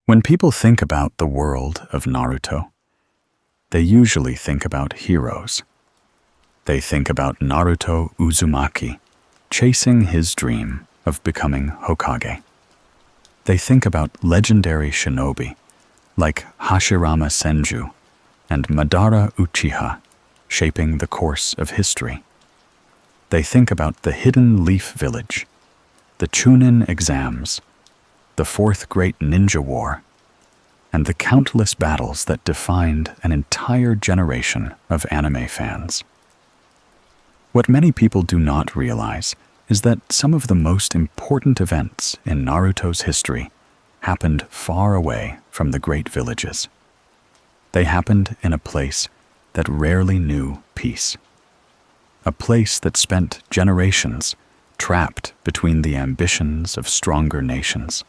When people think about the world of Naruto, they usually think about heroes. They think about Naruto Uzumaki chasing his dream of becoming Hokage. They think about legendary shinobi like Hashirama Senju and Madara Uchiha shaping the course of history. They think about the Hidden Leaf Village, the Chunin exams, the Fourth Great Ninja War, and the countless battles that defined an entire generation of anime fans. What many people do not realize is that some of the most important events in Naruto's history happened far away from the great villages. They happened in a place that rarely knew peace. A place that spent generations trapped between the ambitions of stronger nations.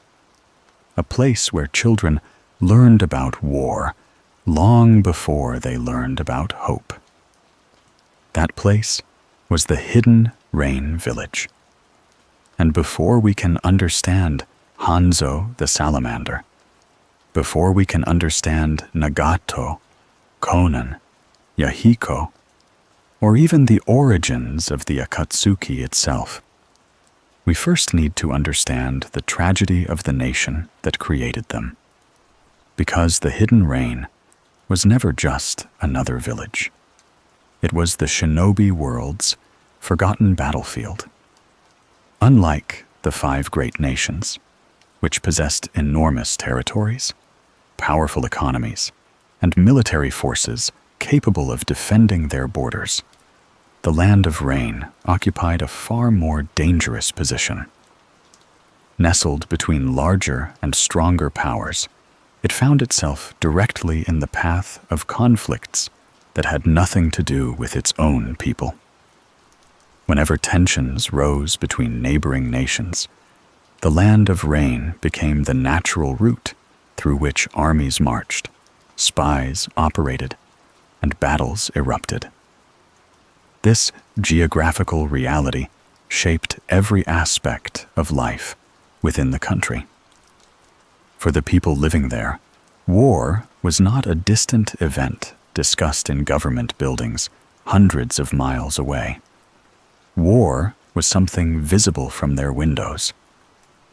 A place where children learned about war long before they learned about hope. That place was the Hidden Rain Village. And before we can understand Hanzo the Salamander, before we can understand Nagato, Konan, Yahiko, or even the origins of the Akatsuki itself, we first need to understand the tragedy of the nation that created them. Because the Hidden Rain was never just another village. It was the shinobi world's forgotten battlefield. Unlike the five great nations, which possessed enormous territories, powerful economies, and military forces capable of defending their borders, the Land of Rain occupied a far more dangerous position. Nestled between larger and stronger powers, it found itself directly in the path of conflicts that had nothing to do with its own people. Whenever tensions rose between neighboring nations, the Land of Rain became the natural route through which armies marched, spies operated, and battles erupted. This geographical reality shaped every aspect of life within the country. For the people living there, war was not a distant event discussed in government buildings hundreds of miles away. War was something visible from their windows.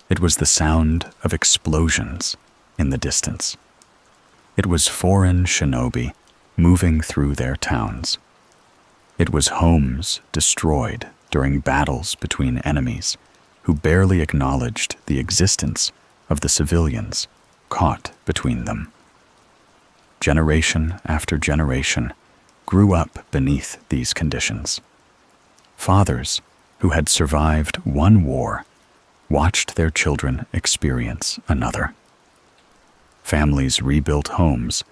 It was the sound of explosions in the distance. It was foreign shinobi moving through their towns. It was homes destroyed during battles between enemies who barely acknowledged the existence of the civilians caught between them. Generation after generation grew up beneath these conditions. Fathers who had survived one war watched their children experience another. Families rebuilt homes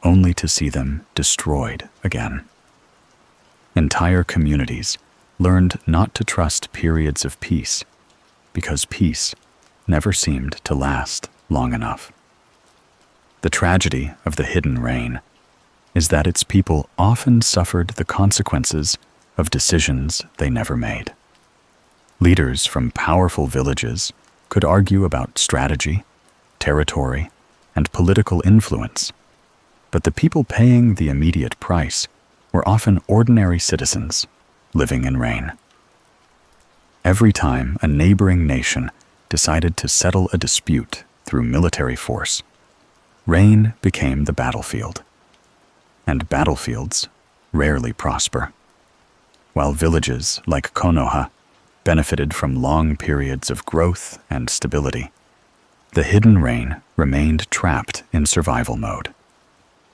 only to see them destroyed again. Entire communities learned not to trust periods of peace because peace never seemed to last long enough. The tragedy of the Hidden Rain is that its people often suffered the consequences of decisions they never made. Leaders from powerful villages could argue about strategy, territory, and political influence, but the people paying the immediate price were often ordinary citizens living in rain. Every time a neighboring nation decided to settle a dispute through military force, rain became the battlefield. And battlefields rarely prosper. While villages like Konoha benefited from long periods of growth and stability, the Hidden Rain remained trapped in survival mode.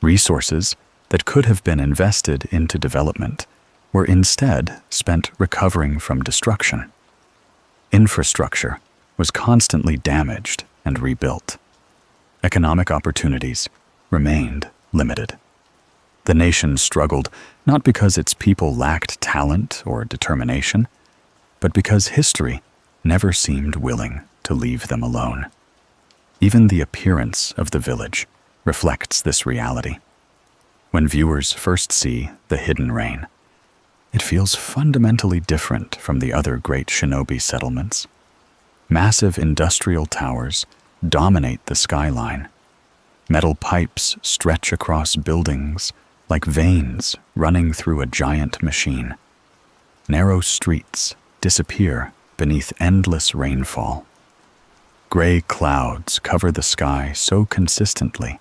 Resources that could have been invested into development were instead spent recovering from destruction. Infrastructure was constantly damaged and rebuilt. Economic opportunities remained limited. The nation struggled not because its people lacked talent or determination, but because history never seemed willing to leave them alone. Even the appearance of the village reflects this reality. When viewers first see the Hidden Rain, it feels fundamentally different from the other great shinobi settlements. Massive industrial towers dominate the skyline, Metal pipes stretch across buildings like veins running through a giant machine. Narrow streets disappear beneath endless rainfall. Gray clouds cover the sky so consistently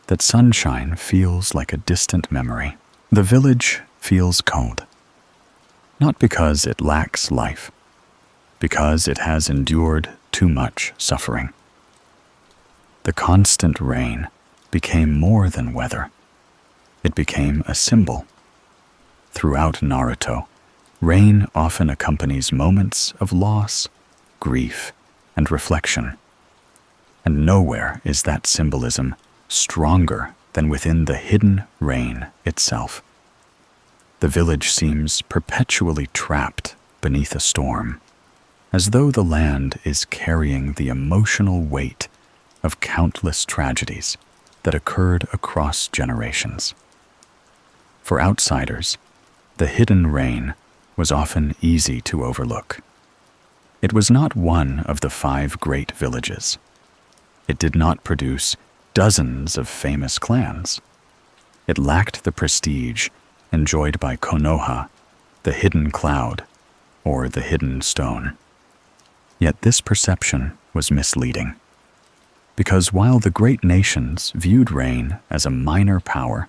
that sunshine feels like a distant memory. The village feels cold, not because it lacks life, because it has endured too much suffering. The constant rain became more than weather. It became a symbol. Throughout Naruto, rain often accompanies moments of loss, grief, and reflection. And nowhere is that symbolism stronger than within the hidden rain itself. The village seems perpetually trapped beneath a storm, as though the land is carrying the emotional weight of countless tragedies that occurred across generations. For outsiders, the hidden rain was often easy to overlook. It was not one of the 5 great villages. It did not produce dozens of famous clans. It lacked the prestige enjoyed by Konoha, the hidden cloud, or the hidden stone. Yet this perception was misleading, because while the great nations viewed rain as a minor power,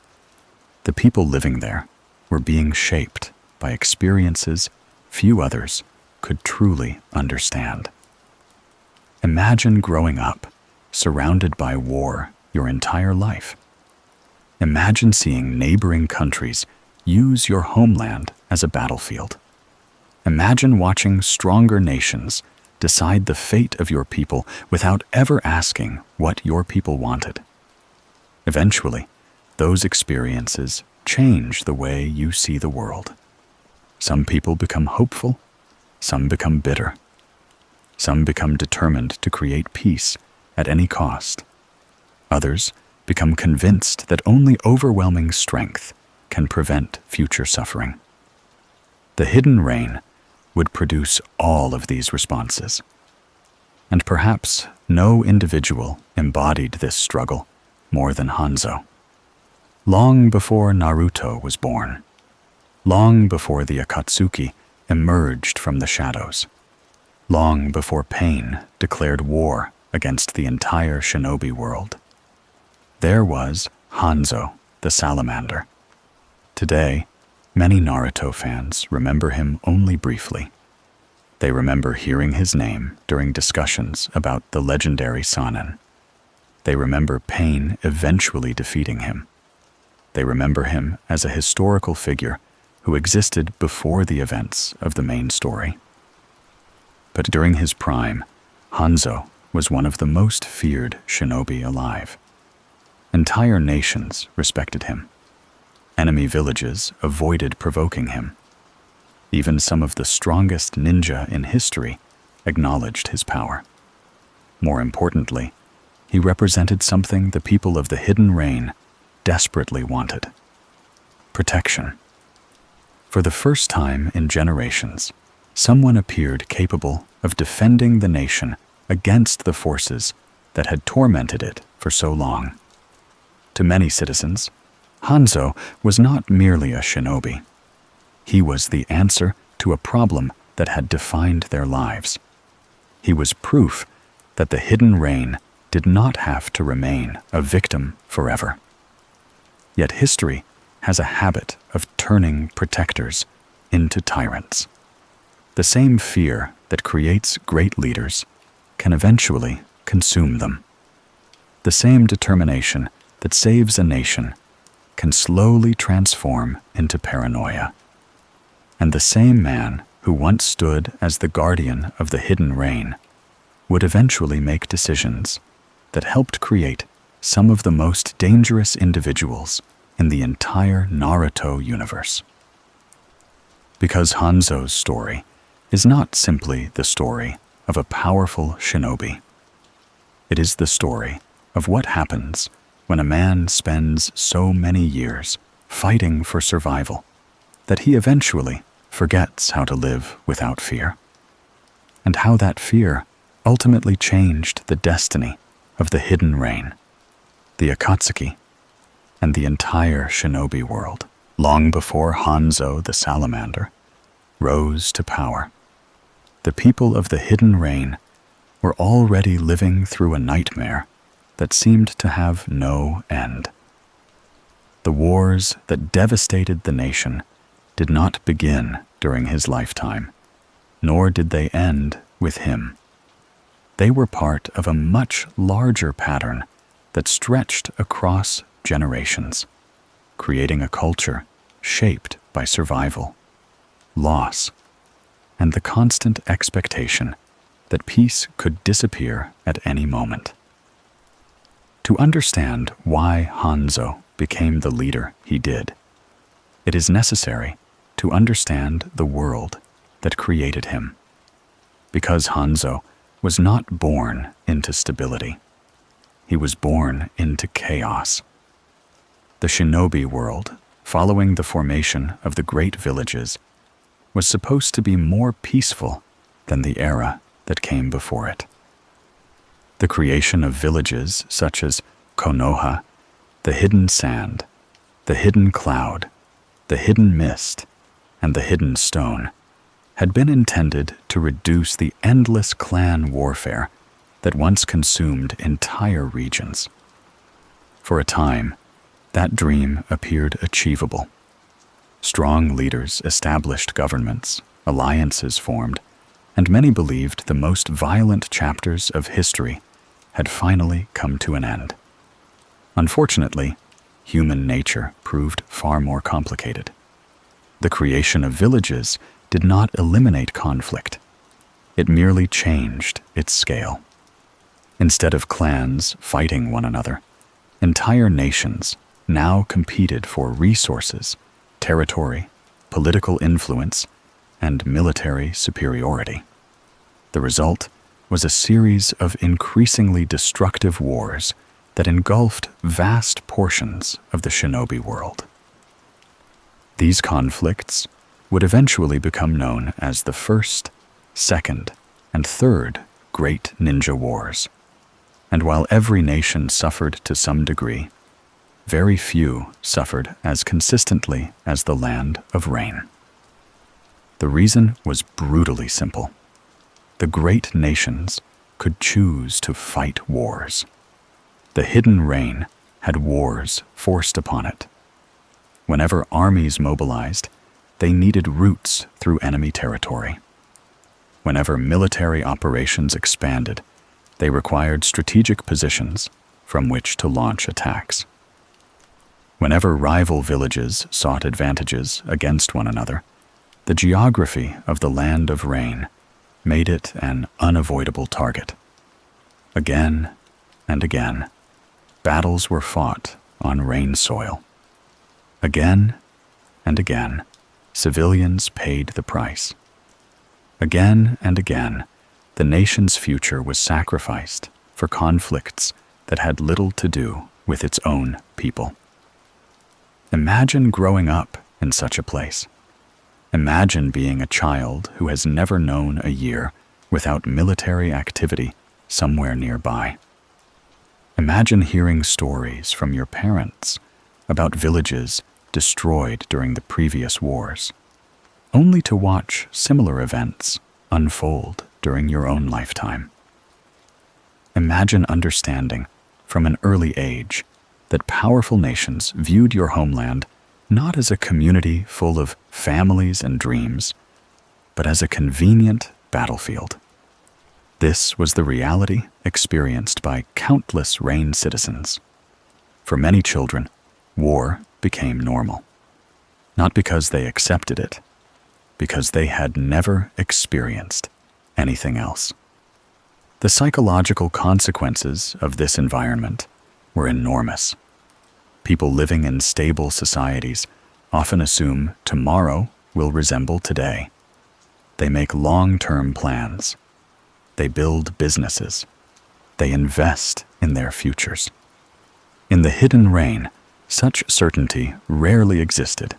the people living there were being shaped by experiences few others could truly understand. Imagine growing up surrounded by war your entire life. Imagine seeing neighboring countries use your homeland as a battlefield. Imagine watching stronger nations decide the fate of your people without ever asking what your people wanted. Eventually, those experiences change the way you see the world. Some people become hopeful, some become bitter. Some become determined to create peace at any cost. Others become convinced that only overwhelming strength can prevent future suffering. The hidden rain would produce all of these responses. And perhaps no individual embodied this struggle more than Hanzo. Long before Naruto was born, long before the Akatsuki emerged from the shadows, long before pain declared war against the entire shinobi world, there was Hanzo the Salamander. Today, many Naruto fans remember him only briefly. They remember hearing his name during discussions about the legendary Sanin. They remember pain eventually defeating him. They remember him as a historical figure who existed before the events of the main story. But during his prime, Hanzo was one of the most feared shinobi alive. Entire nations respected him. Enemy villages avoided provoking him. Even some of the strongest ninja in history acknowledged his power. More importantly, he represented something the people of the Hidden Rain desperately wanted: protection. For the first time in generations, someone appeared capable of defending the nation against the forces that had tormented it for so long. To many citizens, Hanzo was not merely a shinobi. He was the answer to a problem that had defined their lives. He was proof that the Hidden Rain did not have to remain a victim forever. Yet history has a habit of turning protectors into tyrants. The same fear that creates great leaders can eventually consume them. The same determination that saves a nation can slowly transform into paranoia. And the same man who once stood as the guardian of the Hidden Rain would eventually make decisions that helped create some of the most dangerous individuals in the entire Naruto universe. Because Hanzo's story is not simply the story of a powerful shinobi. It is the story of what happens when a man spends so many years fighting for survival that he eventually forgets how to live without fear, and how that fear ultimately changed the destiny of the Hidden Rain. the Akatsuki, and the entire shinobi world, long before Hanzo the Salamander rose to power. The people of the Hidden Rain were already living through a nightmare that seemed to have no end. The wars that devastated the nation did not begin during his lifetime, nor did they end with him. They were part of a much larger pattern that stretched across generations, creating a culture shaped by survival, loss, and the constant expectation that peace could disappear at any moment. To understand why Hanzo became the leader he did, it is necessary to understand the world that created him. Because Hanzo was not born into stability, he was born into chaos. The shinobi world, following the formation of the great villages, was supposed to be more peaceful than the era that came before it. The creation of villages such as Konoha, the hidden sand, the hidden cloud, the hidden mist, and the hidden stone had been intended to reduce the endless clan warfare that once consumed entire regions. For a time, that dream appeared achievable. Strong leaders established governments, alliances formed, and many believed the most violent chapters of history had finally come to an end. Unfortunately, human nature proved far more complicated. The creation of villages did not eliminate conflict. It merely changed its scale. Instead of clans fighting one another, entire nations now competed for resources, territory, political influence, and military superiority. The result was a series of increasingly destructive wars that engulfed vast portions of the shinobi world. These conflicts would eventually become known as the First, Second, and Third Great Ninja Wars. And while every nation suffered to some degree, very few suffered as consistently as the Land of Rain. The reason was brutally simple. The great nations could choose to fight wars. The Hidden Rain had wars forced upon it. Whenever armies mobilized, they needed routes through enemy territory. Whenever military operations expanded, they required strategic positions from which to launch attacks. Whenever rival villages sought advantages against one another, the geography of the Land of Rain made it an unavoidable target. Again and again, battles were fought on rain soil. Again and again, civilians paid the price. Again and again, the nation's future was sacrificed for conflicts that had little to do with its own people. Imagine growing up in such a place. Imagine being a child who has never known a year without military activity somewhere nearby. Imagine hearing stories from your parents about villages destroyed during the previous wars, only to watch similar events unfold during your own lifetime. Imagine understanding from an early age that powerful nations viewed your homeland not as a community full of families and dreams, but as a convenient battlefield. This was the reality experienced by countless Rain citizens. For many children, war became normal, not because they accepted it, because they had never experienced anything else. The psychological consequences of this environment were enormous. People living in stable societies often assume tomorrow will resemble today. They make long-term plans. They build businesses. They invest in their futures. In the Hidden Rain, such certainty rarely existed.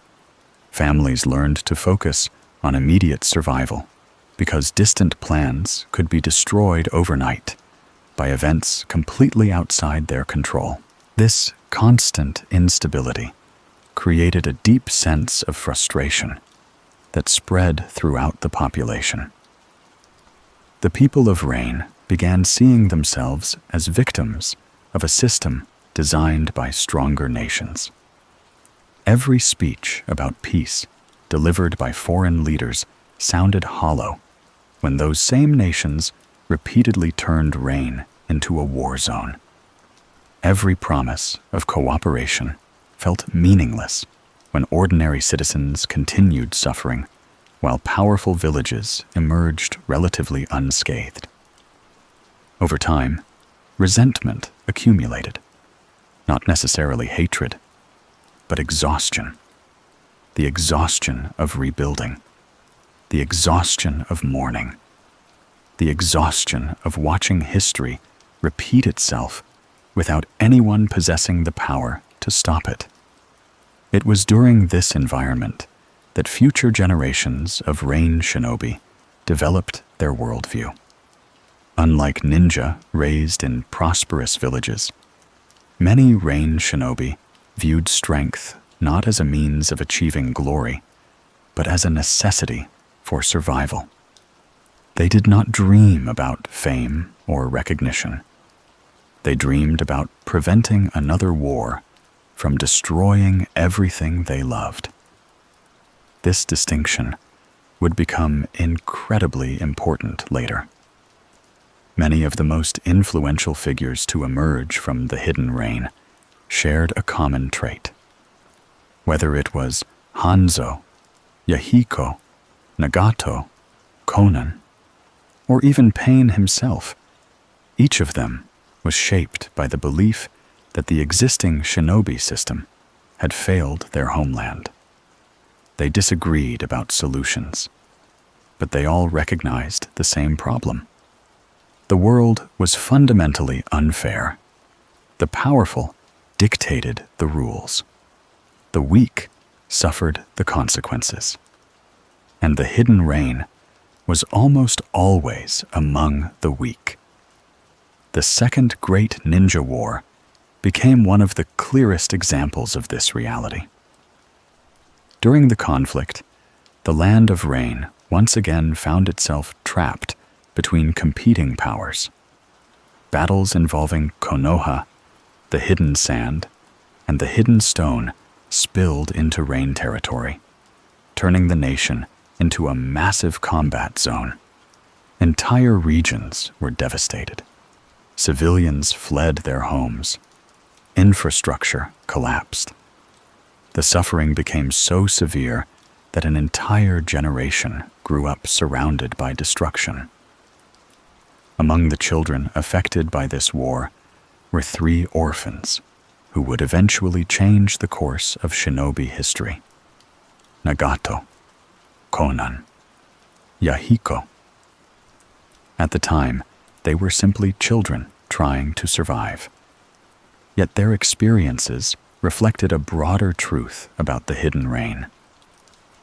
Families learned to focus on immediate survival because distant plans could be destroyed overnight by events completely outside their control. This constant instability created a deep sense of frustration that spread throughout the population. The people of Rain began seeing themselves as victims of a system designed by stronger nations. Every speech about peace delivered by foreign leaders sounded hollow when those same nations repeatedly turned Rain into a war zone. Every promise of cooperation felt meaningless when ordinary citizens continued suffering while powerful villages emerged relatively unscathed. Over time, resentment accumulated, not necessarily hatred, but exhaustion. The exhaustion of rebuilding, the exhaustion of mourning, the exhaustion of watching history repeat itself without anyone possessing the power to stop it. It was during this environment that future generations of Rain shinobi developed their worldview. Unlike ninja raised in prosperous villages, many Rain shinobi viewed strength not as a means of achieving glory, but as a necessity for survival. They did not dream about fame or recognition. They dreamed about preventing another war from destroying everything they loved. This distinction would become incredibly important later. Many of the most influential figures to emerge from the hidden Rain shared a common trait. Whether it was Hanzo, Yahiko, Nagato, Conan, or even Pain himself, each of them was shaped by the belief that the existing shinobi system had failed their homeland. They disagreed about solutions, but they all recognized the same problem. The world was fundamentally unfair. The powerful dictated the rules. The weak suffered the consequences. And the hidden Rain was almost always among the weak. The Second Great Ninja War became one of the clearest examples of this reality. During the conflict, the land of Rain once again found itself trapped between competing powers. Battles involving Konoha, the hidden sand, and the hidden stone spilled into Rain territory, turning the nation into a massive combat zone. Entire regions were devastated. Civilians fled their homes. Infrastructure collapsed. The suffering became so severe that an entire generation grew up surrounded by destruction. Among the children affected by this war were 3 orphans who would eventually change the course of shinobi history: Nagato, Conan, Yahiko. At the time, they were simply children trying to survive. Yet their experiences reflected a broader truth about the hidden Rain.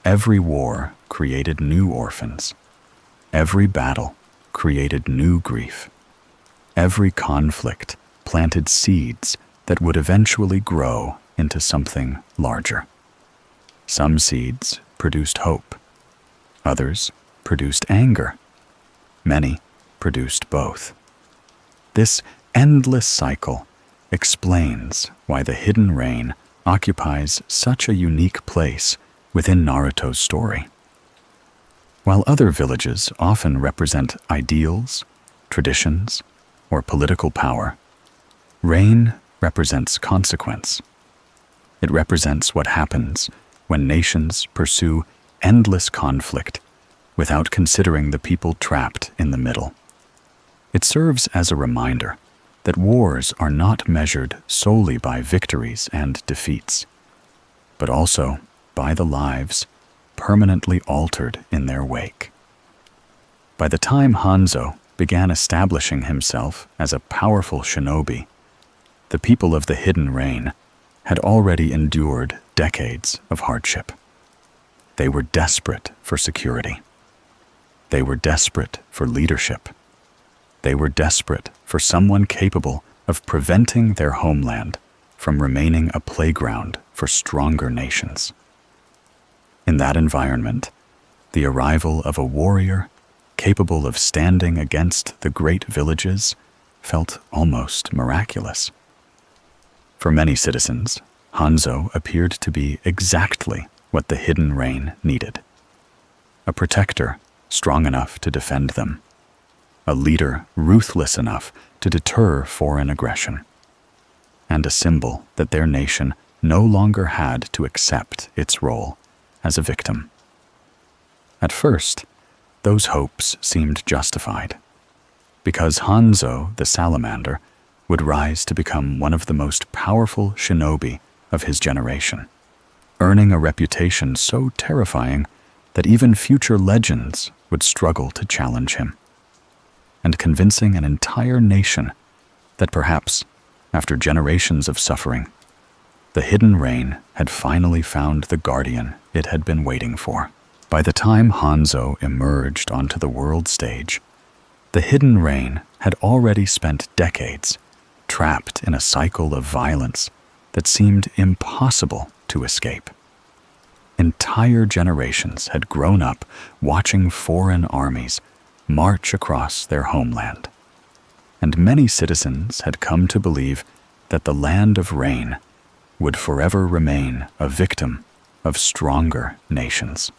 Every war created new orphans. Every battle created new grief. Every conflict planted seeds that would eventually grow into something larger. Some seeds produced hope. Others produced anger. Many produced both. This endless cycle explains why the hidden Rain occupies such a unique place within Naruto's story. While other villages often represent ideals, traditions, or political power, Rain represents consequence. It represents what happens when nations pursue endless conflict without considering the people trapped in the middle. It serves as a reminder that wars are not measured solely by victories and defeats, but also by the lives permanently altered in their wake. By the time Hanzo began establishing himself as a powerful shinobi, the people of the hidden Rain had already endured decades of hardship. They were desperate for security. They were desperate for leadership. They were desperate for someone capable of preventing their homeland from remaining a playground for stronger nations. In that environment, the arrival of a warrior capable of standing against the great villages felt almost miraculous. For many citizens, Hanzo appeared to be exactly what the Hidden Rain needed. A protector strong enough to defend them. A leader ruthless enough to deter foreign aggression. And a symbol that their nation no longer had to accept its role as a victim. At first, those hopes seemed justified, because Hanzo the Salamander would rise to become one of the most powerful shinobi of his generation, earning a reputation so terrifying that even future legends would struggle to challenge him, and convincing an entire nation that perhaps, after generations of suffering, the Hidden Rain had finally found the guardian it had been waiting for. By the time Hanzo emerged onto the world stage, the Hidden Rain had already spent decades trapped in a cycle of violence that seemed impossible to escape. Entire generations had grown up watching foreign armies march across their homeland, and many citizens had come to believe that the Land of Rain would forever remain a victim of stronger nations.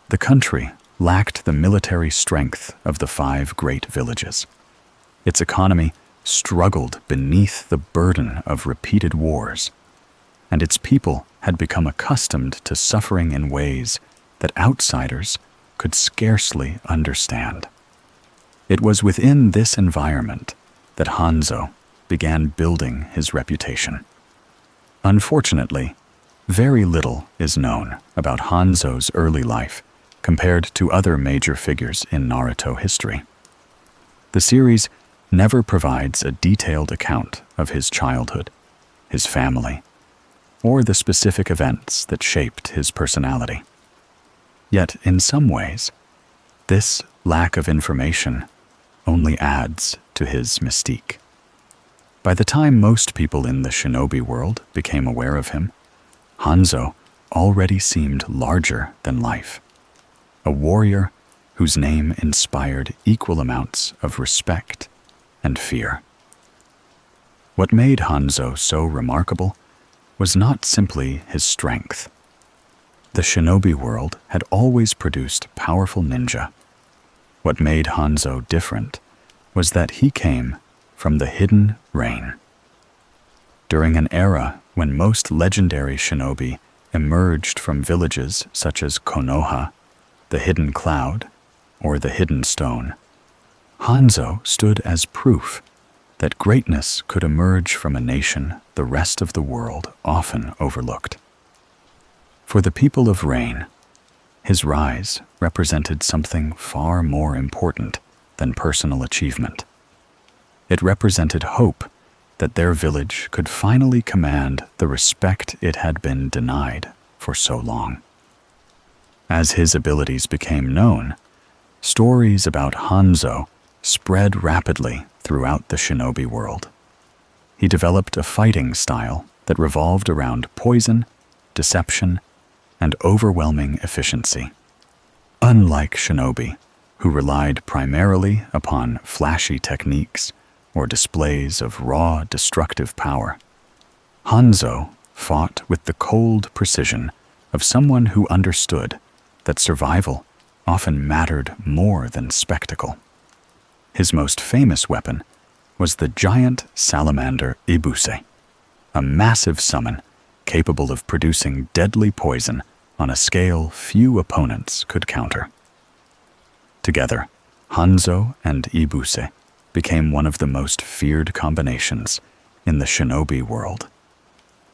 The country lacked the military strength of the 5 great villages. Its economy struggled beneath the burden of repeated wars, and its people had become accustomed to suffering in ways that outsiders could scarcely understand. It was within this environment that Hanzo began building his reputation. Unfortunately, very little is known about Hanzo's early life compared to other major figures in Naruto history. The series never provides a detailed account of his childhood, his family, or the specific events that shaped his personality. Yet, in some ways, this lack of information only adds to his mystique. By the time most people in the shinobi world became aware of him, Hanzo already seemed larger than life. A warrior whose name inspired equal amounts of respect and fear. What made Hanzo so remarkable was not simply his strength. The shinobi world had always produced powerful ninja. What made Hanzo different was that he came from the Hidden Rain. During an era when most legendary shinobi emerged from villages such as Konoha, the Hidden Cloud, or the Hidden Stone, Hanzo stood as proof that greatness could emerge from a nation the rest of the world often overlooked. For the people of Rain, his rise represented something far more important than personal achievement. It represented hope that their village could finally command the respect it had been denied for so long. As his abilities became known, stories about Hanzo spread rapidly throughout the shinobi world. He developed a fighting style that revolved around poison, deception, and overwhelming efficiency. Unlike shinobi, who relied primarily upon flashy techniques or displays of raw, destructive power, Hanzo fought with the cold precision of someone who understood that survival often mattered more than spectacle. His most famous weapon was the giant salamander Ibuse, a massive summon capable of producing deadly poison on a scale few opponents could counter. Together, Hanzo and Ibuse became one of the most feared combinations in the shinobi world.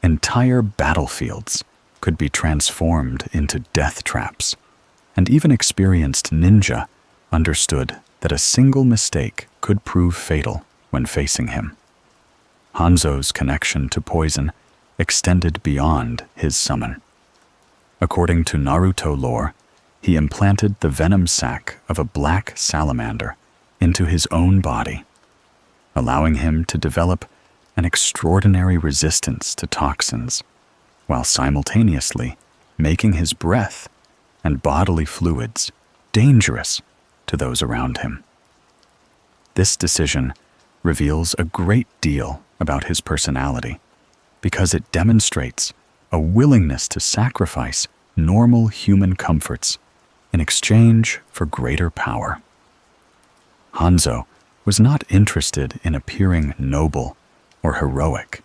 Entire battlefields could be transformed into death traps, and even experienced ninja understood that a single mistake could prove fatal when facing him. Hanzo's connection to poison extended beyond his summon. According to Naruto lore, he implanted the venom sac of a black salamander into his own body, allowing him to develop an extraordinary resistance to toxins, while simultaneously making his breath and bodily fluids dangerous to those around him. This decision reveals a great deal about his personality because it demonstrates a willingness to sacrifice normal human comforts in exchange for greater power. Hanzo was not interested in appearing noble or heroic.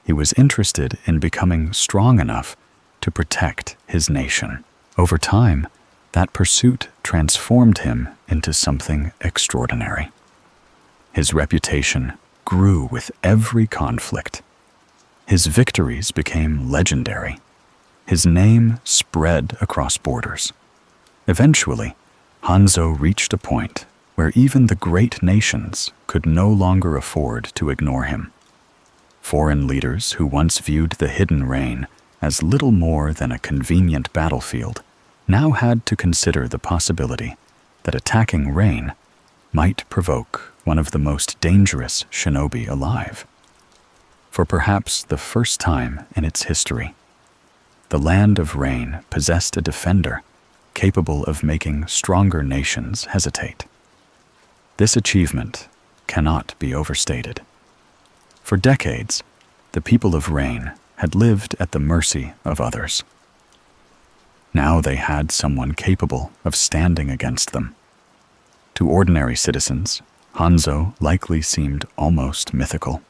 He was interested in becoming strong enough to protect his nation. Over time, that pursuit transformed him into something extraordinary. His reputation grew with every conflict. His victories became legendary. His name spread across borders. Eventually, Hanzo reached a point where even the great nations could no longer afford to ignore him. Foreign leaders who once viewed the Hidden Rain as little more than a convenient battlefield now had to consider the possibility that attacking Rain might provoke one of the most dangerous shinobi alive. For perhaps the first time in its history, the land of Rain possessed a defender capable of making stronger nations hesitate. This achievement cannot be overstated. For decades, the people of Rain had lived at the mercy of others. Now they had someone capable of standing against them. To ordinary citizens, Hanzo likely seemed almost mythical.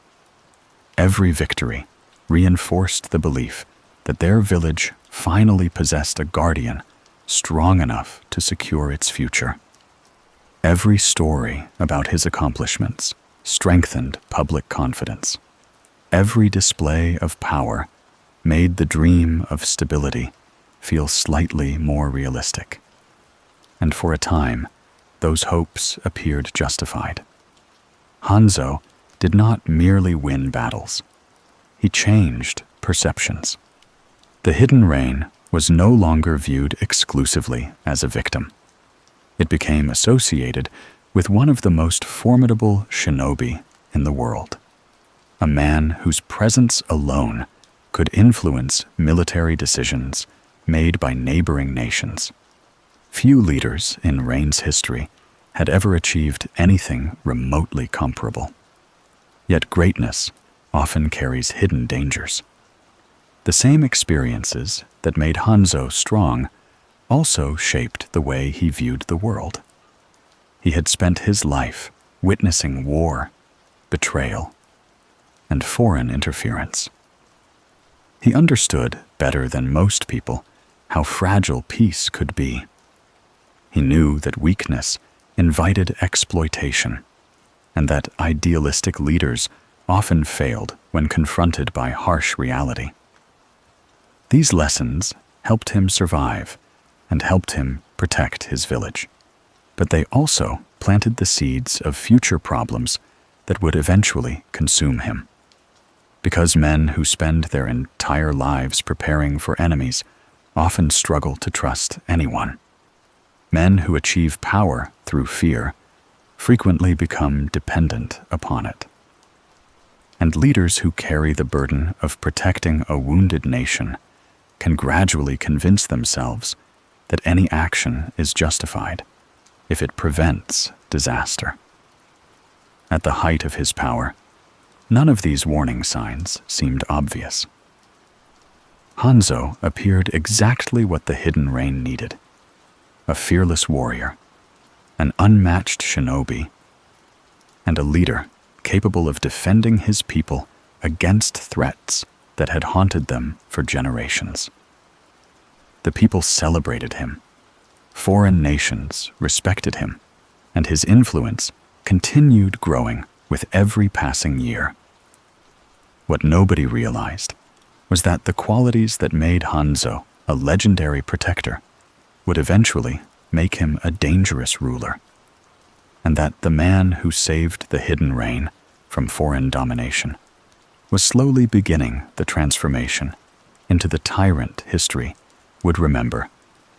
Every victory reinforced the belief that their village finally possessed a guardian strong enough to secure its future. Every story about his accomplishments strengthened public confidence. Every display of power made the dream of stability feel slightly more realistic. And for a time, those hopes appeared justified. Hanzo did not merely win battles. He changed perceptions. The Hidden Rain was no longer viewed exclusively as a victim. It became associated with one of the most formidable shinobi in the world, a man whose presence alone could influence military decisions made by neighboring nations. Few leaders in Rain's history had ever achieved anything remotely comparable. Yet greatness often carries hidden dangers. The same experiences that made Hanzo strong also shaped the way he viewed the world. He had spent his life witnessing war, betrayal, and foreign interference. He understood better than most people how fragile peace could be. He knew that weakness invited exploitation, and that idealistic leaders often failed when confronted by harsh reality. These lessons helped him survive and helped him protect his village, but they also planted the seeds of future problems that would eventually consume him. Because men who spend their entire lives preparing for enemies often struggle to trust anyone. Men who achieve power through fear frequently become dependent upon it. And leaders who carry the burden of protecting a wounded nation can gradually convince themselves that any action is justified if it prevents disaster. At the height of his power, none of these warning signs seemed obvious. Hanzo appeared exactly what the Hidden Rain needed: a fearless warrior, an unmatched shinobi, and a leader capable of defending his people against threats that had haunted them for generations. The people celebrated him. Foreign nations respected him, and his influence continued growing with every passing year. What nobody realized was that the qualities that made Hanzo a legendary protector would eventually make him a dangerous ruler, and that the man who saved the Hidden Rain from foreign domination was slowly beginning the transformation into the tyrant history would remember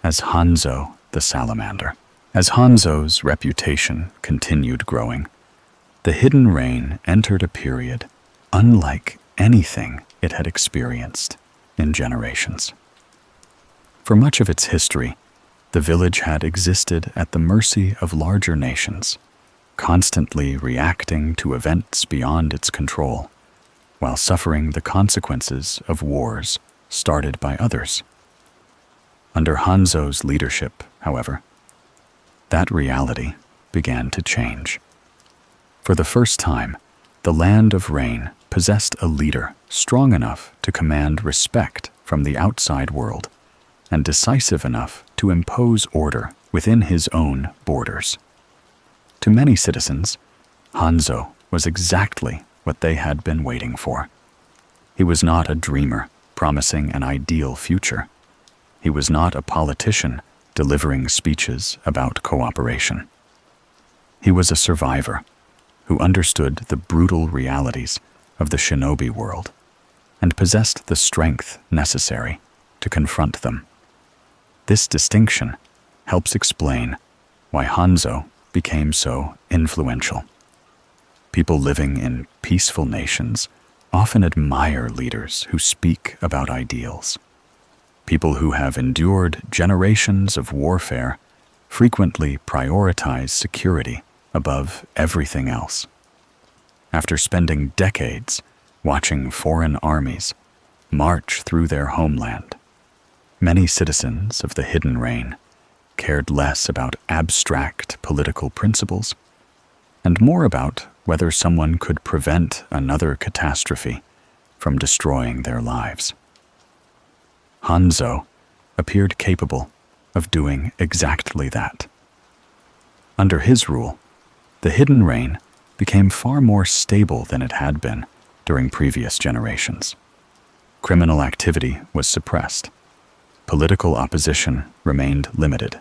as Hanzo the Salamander. As Hanzo's reputation continued growing, the Hidden Rain entered a period unlike anything it had experienced in generations. For much of its history, the village had existed at the mercy of larger nations, constantly reacting to events beyond its control, while suffering the consequences of wars started by others. Under Hanzo's leadership, however, that reality began to change. For the first time, the Land of Rain possessed a leader strong enough to command respect from the outside world and decisive enough to impose order within his own borders. To many citizens, Hanzo was exactly what they had been waiting for. He was not a dreamer promising an ideal future. He was not a politician delivering speeches about cooperation. He was a survivor who understood the brutal realities of the shinobi world and possessed the strength necessary to confront them. This distinction helps explain why Hanzo became so influential. People living in peaceful nations often admire leaders who speak about ideals. People who have endured generations of warfare frequently prioritize security above everything else. After spending decades watching foreign armies march through their homeland, many citizens of the Hidden Rain cared less about abstract political principles and more about whether someone could prevent another catastrophe from destroying their lives. Hanzo appeared capable of doing exactly that. Under his rule, the Hidden Rain became far more stable than it had been during previous generations. Criminal activity was suppressed. Political opposition remained limited.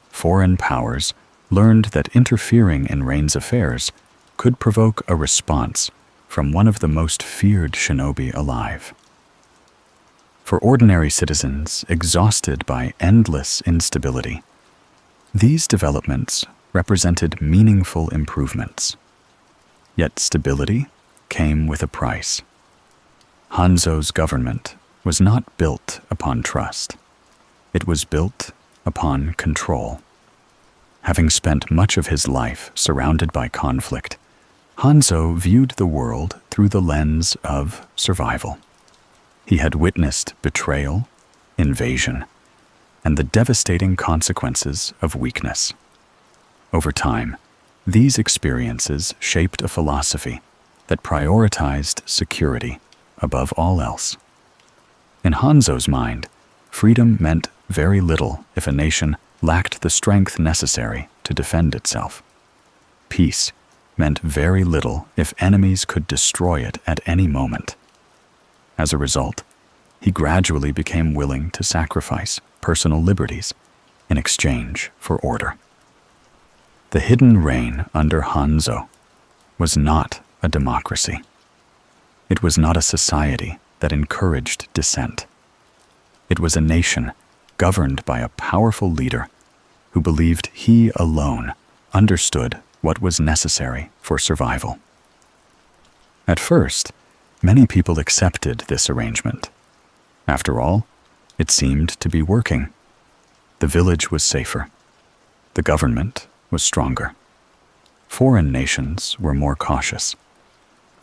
Foreign powers learned that interfering in Rain's affairs could provoke a response from one of the most feared shinobi alive. For ordinary citizens exhausted by endless instability, these developments represented meaningful improvements. Yet stability came with a price. Hanzo's government was not built upon trust. It was built upon control. Having spent much of his life surrounded by conflict, Hanzo viewed the world through the lens of survival. He had witnessed betrayal, invasion, and the devastating consequences of weakness. Over time, these experiences shaped a philosophy that prioritized security above all else. In Hanzo's mind, freedom meant very little if a nation lacked the strength necessary to defend itself. Peace meant very little if enemies could destroy it at any moment. As a result, he gradually became willing to sacrifice personal liberties in exchange for order. The Hidden Rain under Hanzo was not a democracy. It was not a society that encouraged dissent. It was a nation governed by a powerful leader who believed he alone understood what was necessary for survival. At first, many people accepted this arrangement. After all, it seemed to be working. The village was safer. The government was stronger. Foreign nations were more cautious.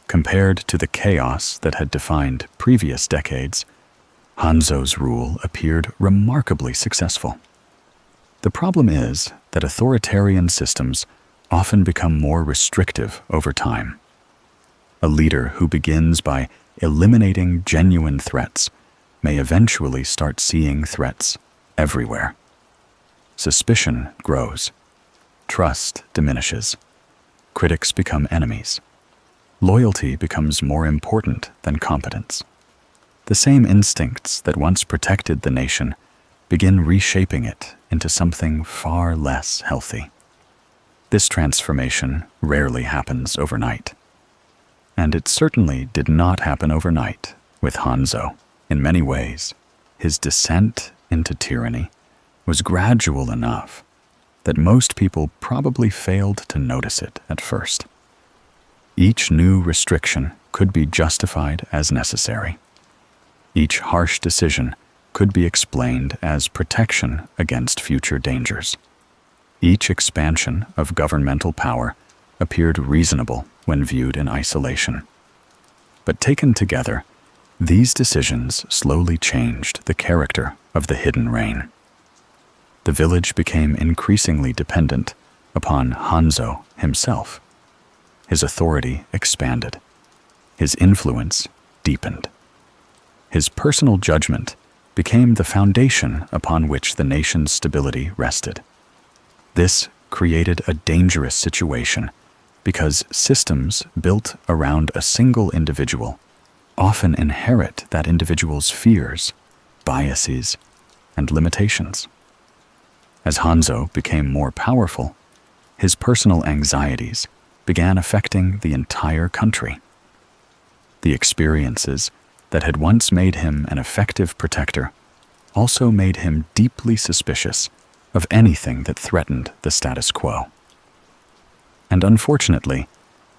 Compared to the chaos that had defined previous decades, Hanzo's rule appeared remarkably successful. The problem is that authoritarian systems often become more restrictive over time. A leader who begins by eliminating genuine threats may eventually start seeing threats everywhere. Suspicion grows. Trust diminishes. Critics become enemies. Loyalty becomes more important than competence. The same instincts that once protected the nation begin reshaping it into something far less healthy. This transformation rarely happens overnight. And it certainly did not happen overnight with Hanzo. In many ways, his descent into tyranny was gradual enough that most people probably failed to notice it at first. Each new restriction could be justified as necessary. Each harsh decision could be explained as protection against future dangers. Each expansion of governmental power appeared reasonable when viewed in isolation. But taken together, these decisions slowly changed the character of the hidden reign. The village became increasingly dependent upon Hanzo himself. His authority expanded. His influence deepened. His personal judgment became the foundation upon which the nation's stability rested. This created a dangerous situation because systems built around a single individual often inherit that individual's fears, biases, and limitations. As Hanzo became more powerful, his personal anxieties began affecting the entire country. The experiences that had once made him an effective protector also made him deeply suspicious of anything that threatened the status quo. And unfortunately,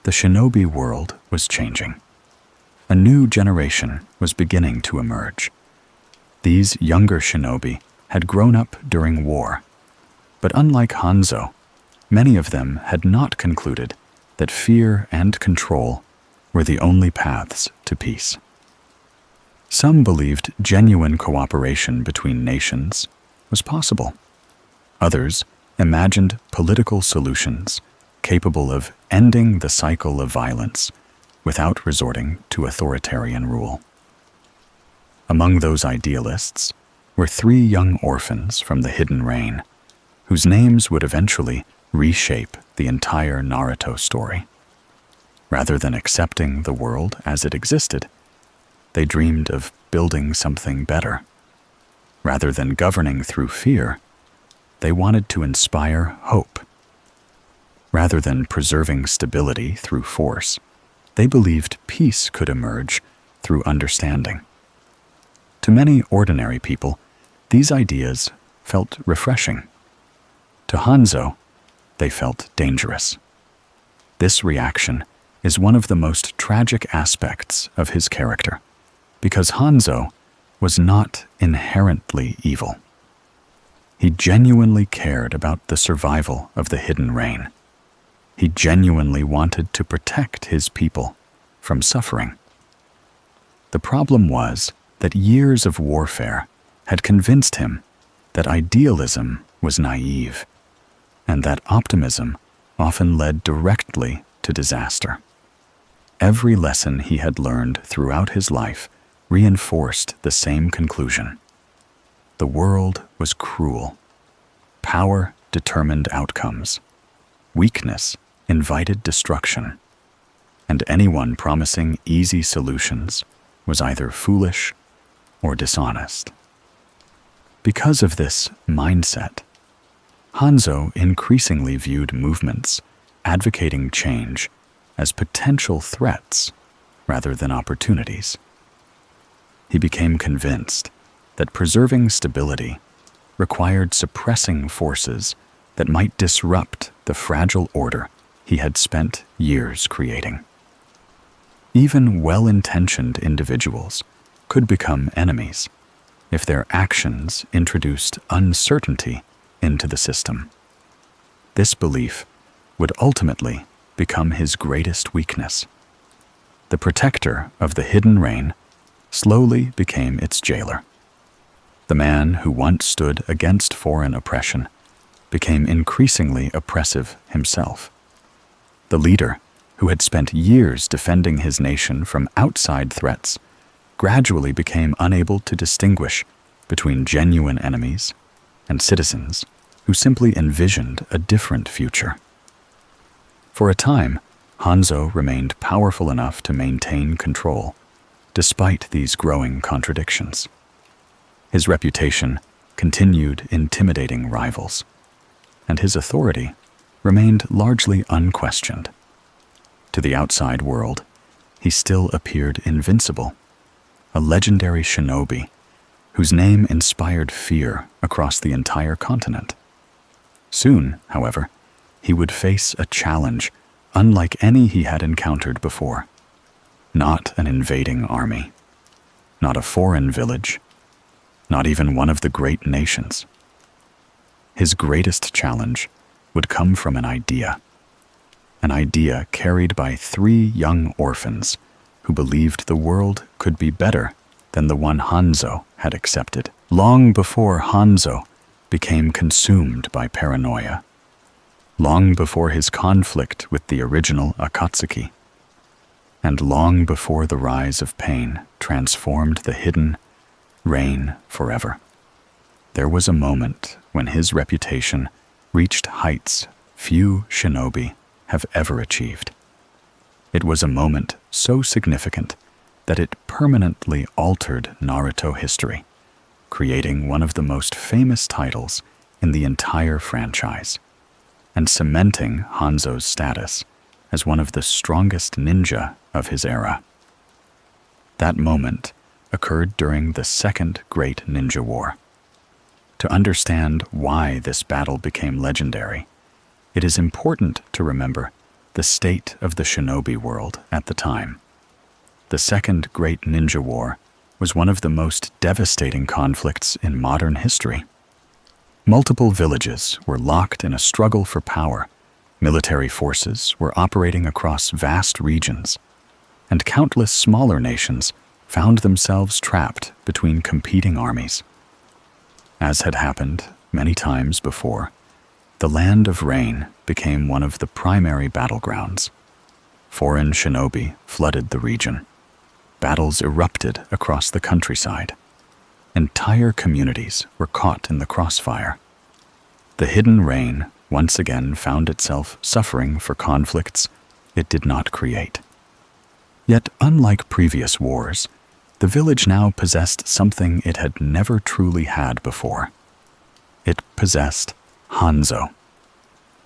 the shinobi world was changing. A new generation was beginning to emerge. These younger shinobi had grown up during war, but unlike Hanzo, many of them had not concluded that fear and control were the only paths to peace. Some believed genuine cooperation between nations was possible. Others imagined political solutions capable of ending the cycle of violence without resorting to authoritarian rule. Among those idealists were 3 young orphans from the hidden reign, whose names would eventually reshape the entire Naruto story. Rather than accepting the world as it existed, they dreamed of building something better. Rather than governing through fear, they wanted to inspire hope. Rather than preserving stability through force, they believed peace could emerge through understanding. To many ordinary people, these ideas felt refreshing. To Hanzo, they felt dangerous. This reaction is one of the most tragic aspects of his character, because Hanzo was not inherently evil. He genuinely cared about the survival of the hidden reign. He genuinely wanted to protect his people from suffering. The problem was that years of warfare had convinced him that idealism was naive, and that optimism often led directly to disaster. Every lesson he had learned throughout his life reinforced the same conclusion. The world was cruel. Power determined outcomes. Weakness invited destruction. And anyone promising easy solutions was either foolish or dishonest. Because of this mindset, Hanzo increasingly viewed movements advocating change as potential threats rather than opportunities. He became convinced that preserving stability required suppressing forces that might disrupt the fragile order he had spent years creating. Even well-intentioned individuals could become enemies if their actions introduced uncertainty into the system. This belief would ultimately become his greatest weakness. The protector of the hidden reign slowly became its jailer. The man who once stood against foreign oppression became increasingly oppressive himself. The leader, who had spent years defending his nation from outside threats, gradually became unable to distinguish between genuine enemies and citizens who simply envisioned a different future. For a time, Hanzo remained powerful enough to maintain control, despite these growing contradictions. His reputation continued intimidating rivals, and his authority remained largely unquestioned. To the outside world, he still appeared invincible, a legendary shinobi whose name inspired fear across the entire continent. Soon, however, he would face a challenge unlike any he had encountered before. Not an invading army, not a foreign village, not even one of the great nations. His greatest challenge would come from an idea carried by 3 young orphans who believed the world could be better than the one Hanzo had accepted, long before Hanzo became consumed by paranoia, long before his conflict with the original Akatsuki, and long before the rise of pain transformed the hidden Rain forever. There was a moment when his reputation reached heights few shinobi have ever achieved. It was a moment so significant that it permanently altered Naruto history, creating one of the most famous titles in the entire franchise, and cementing Hanzo's status as one of the strongest ninja of his era. That moment occurred during the Second Great Ninja War. To understand why this battle became legendary, it is important to remember the state of the shinobi world at the time. The Second Great Ninja War was one of the most devastating conflicts in modern history. Multiple villages were locked in a struggle for power, military forces were operating across vast regions, and countless smaller nations found themselves trapped between competing armies. As had happened many times before, the Land of Rain became one of the primary battlegrounds. Foreign shinobi flooded the region. Battles erupted across the countryside. Entire communities were caught in the crossfire. The hidden Rain once again found itself suffering for conflicts it did not create. Yet, unlike previous wars, the village now possessed something it had never truly had before. It possessed Hanzo.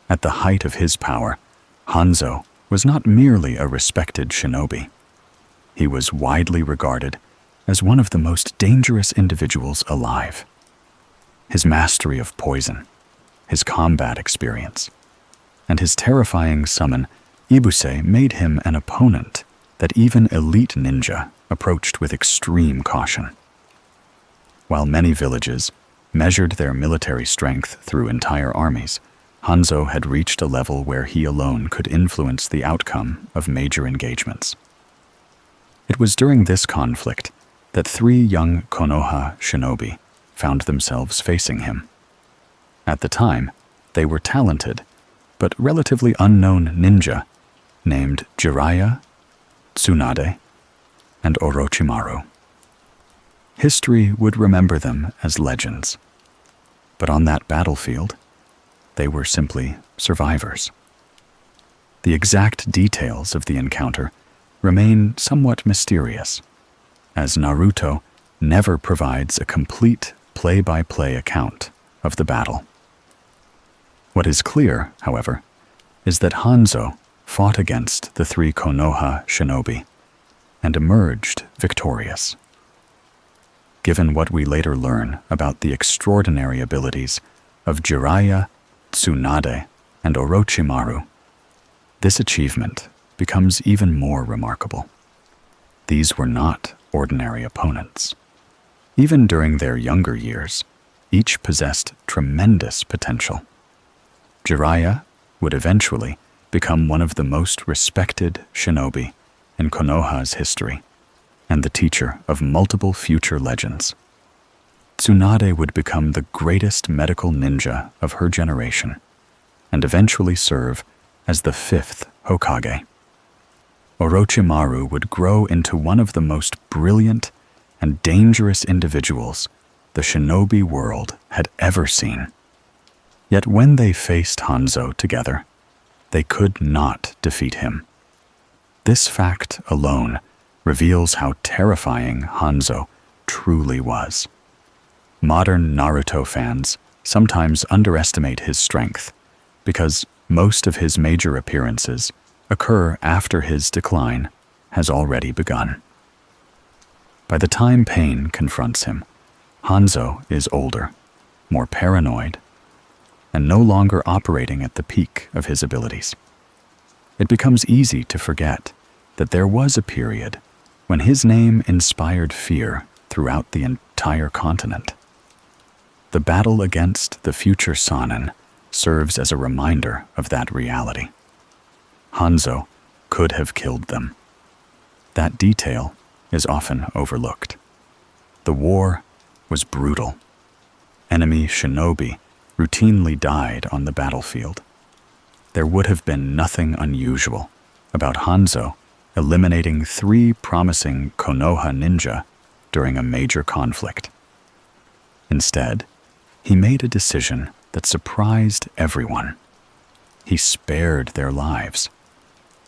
At the height of his power, Hanzo was not merely a respected shinobi. He was widely regarded as one of the most dangerous individuals alive. His mastery of poison, his combat experience, and his terrifying summon, Ibuse, made him an opponent that even elite ninja approached with extreme caution. While many villages measured their military strength through entire armies, Hanzo had reached a level where he alone could influence the outcome of major engagements. It was during this conflict that 3 young Konoha shinobi found themselves facing him. At the time, they were talented, but relatively unknown ninja named Jiraiya, Tsunade, and Orochimaru. History would remember them as legends, but on that battlefield, they were simply survivors. The exact details of the encounter remain somewhat mysterious, as Naruto never provides a complete play-by-play account of the battle. What is clear, however, is that Hanzo fought against the 3 Konoha shinobi and emerged victorious. Given what we later learn about the extraordinary abilities of Jiraiya, Tsunade, and Orochimaru, this achievement becomes even more remarkable. These were not ordinary opponents. Even during their younger years, each possessed tremendous potential. Jiraiya would eventually become one of the most respected shinobi in Konoha's history, and the teacher of multiple future legends. Tsunade would become the greatest medical ninja of her generation, and eventually serve as the 5th Hokage. Orochimaru would grow into one of the most brilliant and dangerous individuals the shinobi world had ever seen. Yet when they faced Hanzo together, they could not defeat him. This fact alone reveals how terrifying Hanzo truly was. Modern Naruto fans sometimes underestimate his strength because most of his major appearances occur after his decline has already begun. By the time pain confronts him, Hanzo is older, more paranoid, and no longer operating at the peak of his abilities. It becomes easy to forget that there was a period when his name inspired fear throughout the entire continent. The battle against the future Sannin serves as a reminder of that reality. Hanzo could have killed them. That detail is often overlooked. The war was brutal. Enemy shinobi routinely died on the battlefield. There would have been nothing unusual about Hanzo eliminating 3 promising Konoha ninja during a major conflict. Instead, he made a decision that surprised everyone. He spared their lives.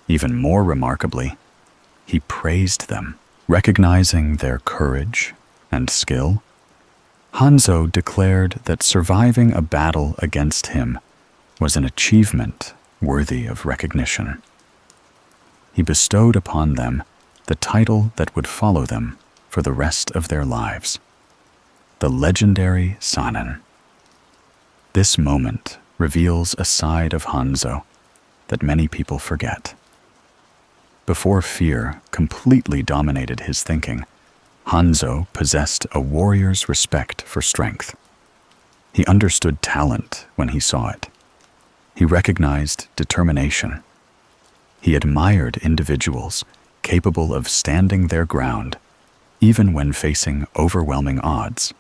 Even more remarkably, he praised them, recognizing their courage and skill. Hanzo declared that surviving a battle against him was an achievement worthy of recognition. He bestowed upon them the title that would follow them for the rest of their lives, the Legendary Sanin. This moment reveals a side of Hanzo that many people forget. Before fear completely dominated his thinking, Hanzo possessed a warrior's respect for strength. He understood talent when he saw it. He recognized determination. He admired individuals capable of standing their ground, even when facing overwhelming odds.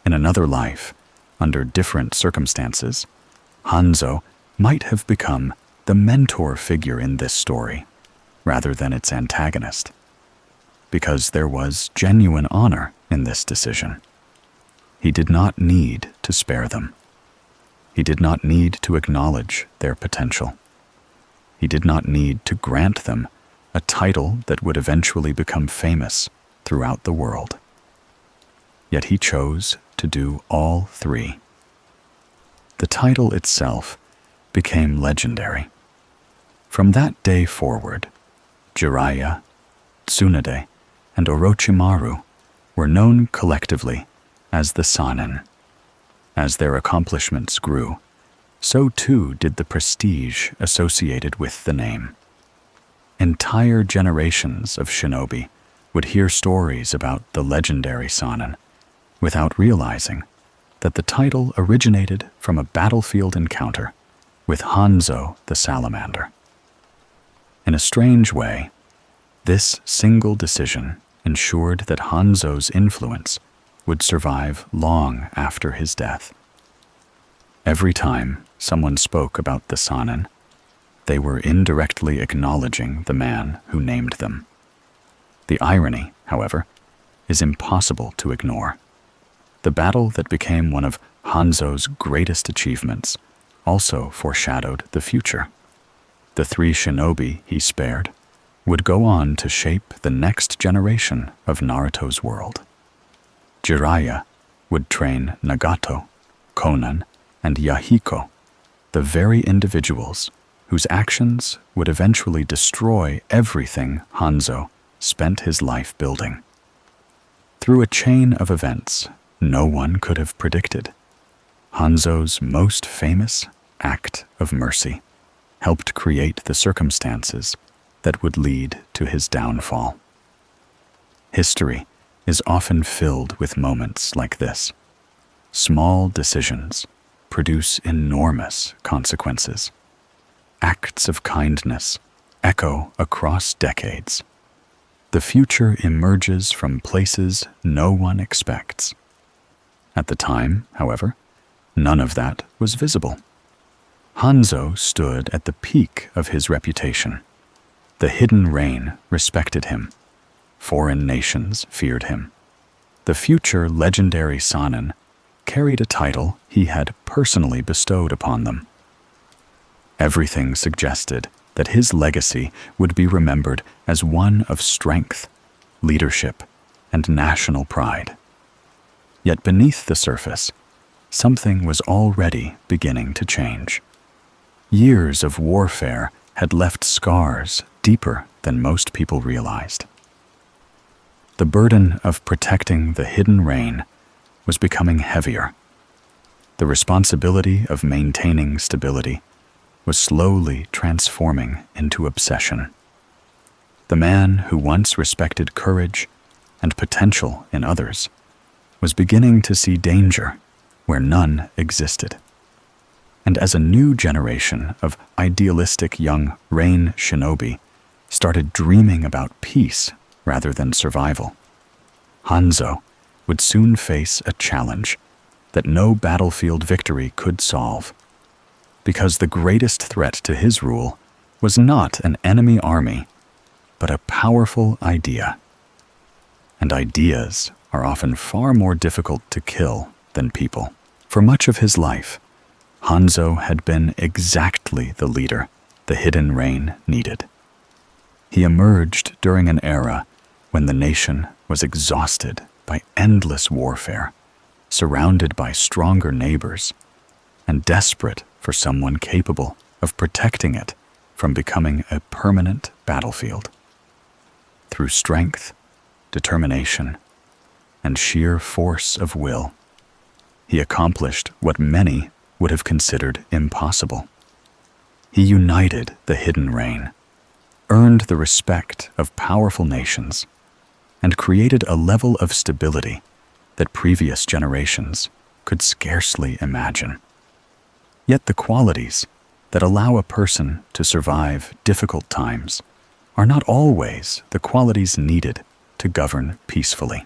In another life, under different circumstances, Hanzo might have become the mentor figure in this story, rather than its antagonist, because there was genuine honor in this decision. He did not need to spare them. He did not need to acknowledge their potential. He did not need to grant them a title that would eventually become famous throughout the world. Yet he chose to do all 3. The title itself became legendary. From that day forward, Jiraiya, Tsunade, and Orochimaru were known collectively as the Sannin. As their accomplishments grew, so too did the prestige associated with the name. Entire generations of shinobi would hear stories about the Legendary Sanin without realizing that the title originated from a battlefield encounter with Hanzo the Salamander. In a strange way, this single decision ensured that Hanzo's influence would survive long after his death. Every time someone spoke about the Sannin, they were indirectly acknowledging the man who named them. The irony, however, is impossible to ignore. The battle that became one of Hanzo's greatest achievements also foreshadowed the future. The 3 shinobi he spared would go on to shape the next generation of Naruto's world. Jiraiya would train Nagato, Konan, and Yahiko, the very individuals whose actions would eventually destroy everything Hanzo spent his life building. Through a chain of events no one could have predicted, Hanzo's most famous act of mercy helped create the circumstances that would lead to his downfall. History is often filled with moments like this. Small decisions produce enormous consequences. Acts of kindness echo across decades. The future emerges from places no one expects. At the time, however, none of that was visible. Hanzo stood at the peak of his reputation. The hidden reign respected him. Foreign nations feared him. The future Legendary Sanin carried a title he had personally bestowed upon them. Everything suggested that his legacy would be remembered as one of strength, leadership, and national pride. Yet beneath the surface, something was already beginning to change. Years of warfare had left scars deeper than most people realized. The burden of protecting the hidden reign was becoming heavier. The responsibility of maintaining stability was slowly transforming into obsession. The man who once respected courage and potential in others was beginning to see danger where none existed. And as a new generation of idealistic young rain shinobi started dreaming about peace rather than survival, Hanzo would soon face a challenge that no battlefield victory could solve, because the greatest threat to his rule was not an enemy army, but a powerful idea. And ideas are often far more difficult to kill than people. For much of his life, Hanzo had been exactly the leader the hidden rain needed. He emerged during an era when the nation was exhausted by endless warfare, surrounded by stronger neighbors, and desperate for someone capable of protecting it from becoming a permanent battlefield. Through strength, determination, and sheer force of will, he accomplished what many would have considered impossible. He united the hidden rain, earned the respect of powerful nations, and created a level of stability that previous generations could scarcely imagine. Yet the qualities that allow a person to survive difficult times are not always the qualities needed to govern peacefully.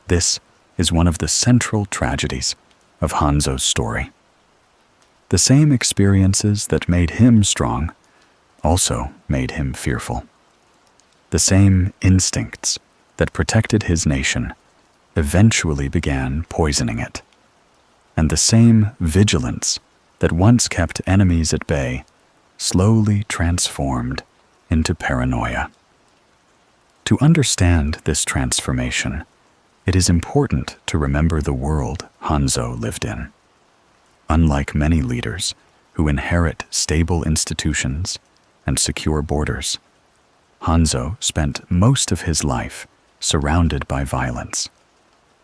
This is one of the central tragedies of Hanzo's story. The same experiences that made him strong also made him fearful. The same instincts that protected his nation eventually began poisoning it. And the same vigilance that once kept enemies at bay slowly transformed into paranoia. To understand this transformation, it is important to remember the world Hanzo lived in. Unlike many leaders who inherit stable institutions and secure borders, Hanzo spent most of his life surrounded by violence.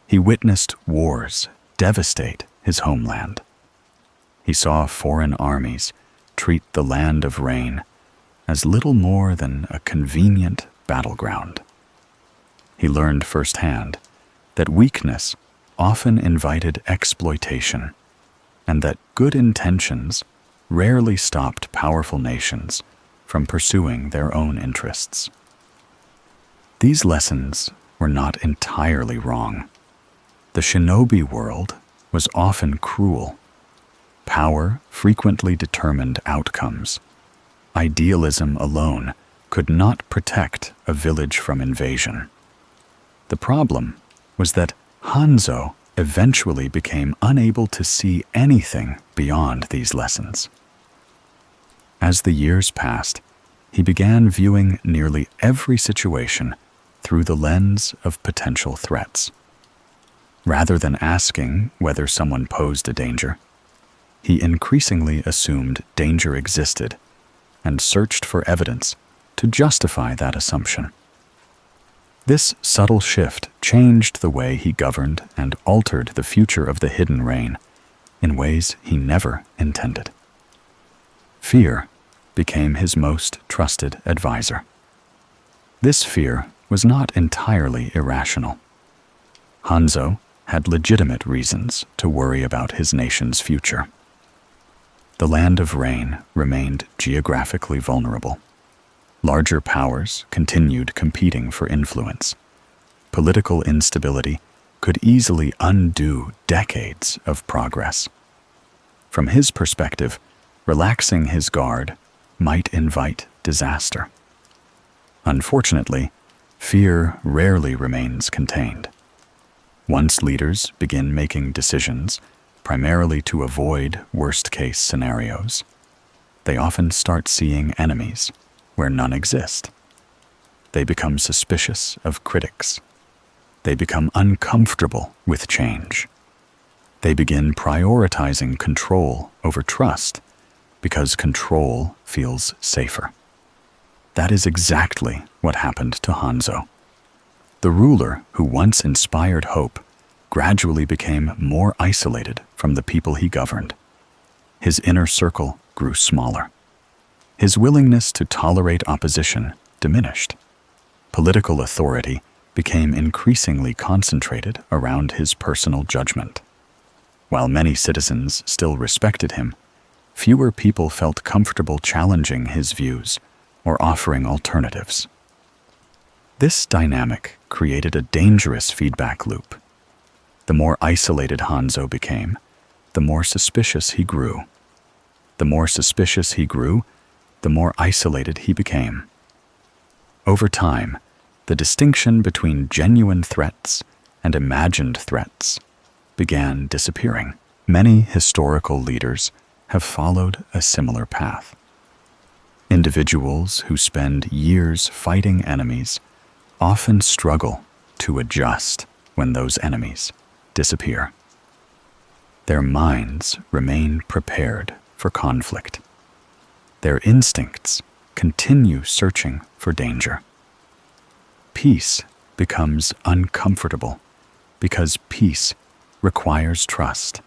He witnessed wars devastate his homeland. He saw foreign armies treat the land of rain as little more than a convenient battleground. He learned firsthand that weakness often invited exploitation, and that good intentions rarely stopped powerful nations from pursuing their own interests. These lessons were not entirely wrong. The shinobi world was often cruel. Power frequently determined outcomes. Idealism alone could not protect a village from invasion. The problem was that Hanzo eventually became unable to see anything beyond these lessons. As the years passed, he began viewing nearly every situation through the lens of potential threats. Rather than asking whether someone posed a danger, he increasingly assumed danger existed and searched for evidence to justify that assumption. This subtle shift changed the way he governed and altered the future of the hidden rain in ways he never intended. Fear became his most trusted advisor. This fear was not entirely irrational. Hanzo had legitimate reasons to worry about his nation's future. The land of rain remained geographically vulnerable. Larger powers continued competing for influence. Political instability could easily undo decades of progress. From his perspective, relaxing his guard might invite disaster. Unfortunately, fear rarely remains contained. Once leaders begin making decisions primarily to avoid worst-case scenarios, they often start seeing enemies where none exist. They become suspicious of critics. They become uncomfortable with change. They begin prioritizing control over trust because control feels safer. That is exactly what happened to Hanzo. The ruler who once inspired hope gradually became more isolated from the people he governed. His inner circle grew smaller. His willingness to tolerate opposition diminished. Political authority became increasingly concentrated around his personal judgment. While many citizens still respected him, fewer people felt comfortable challenging his views or offering alternatives. This dynamic created a dangerous feedback loop. The more isolated Hanzo became, the more suspicious he grew. The more suspicious he grew, the more isolated he became. Over time, the distinction between genuine threats and imagined threats began disappearing. Many historical leaders have followed a similar path. Individuals who spend years fighting enemies often struggle to adjust when those enemies disappear. Their minds remain prepared for conflict. Their instincts continue searching for danger. Peace becomes uncomfortable because peace requires trust,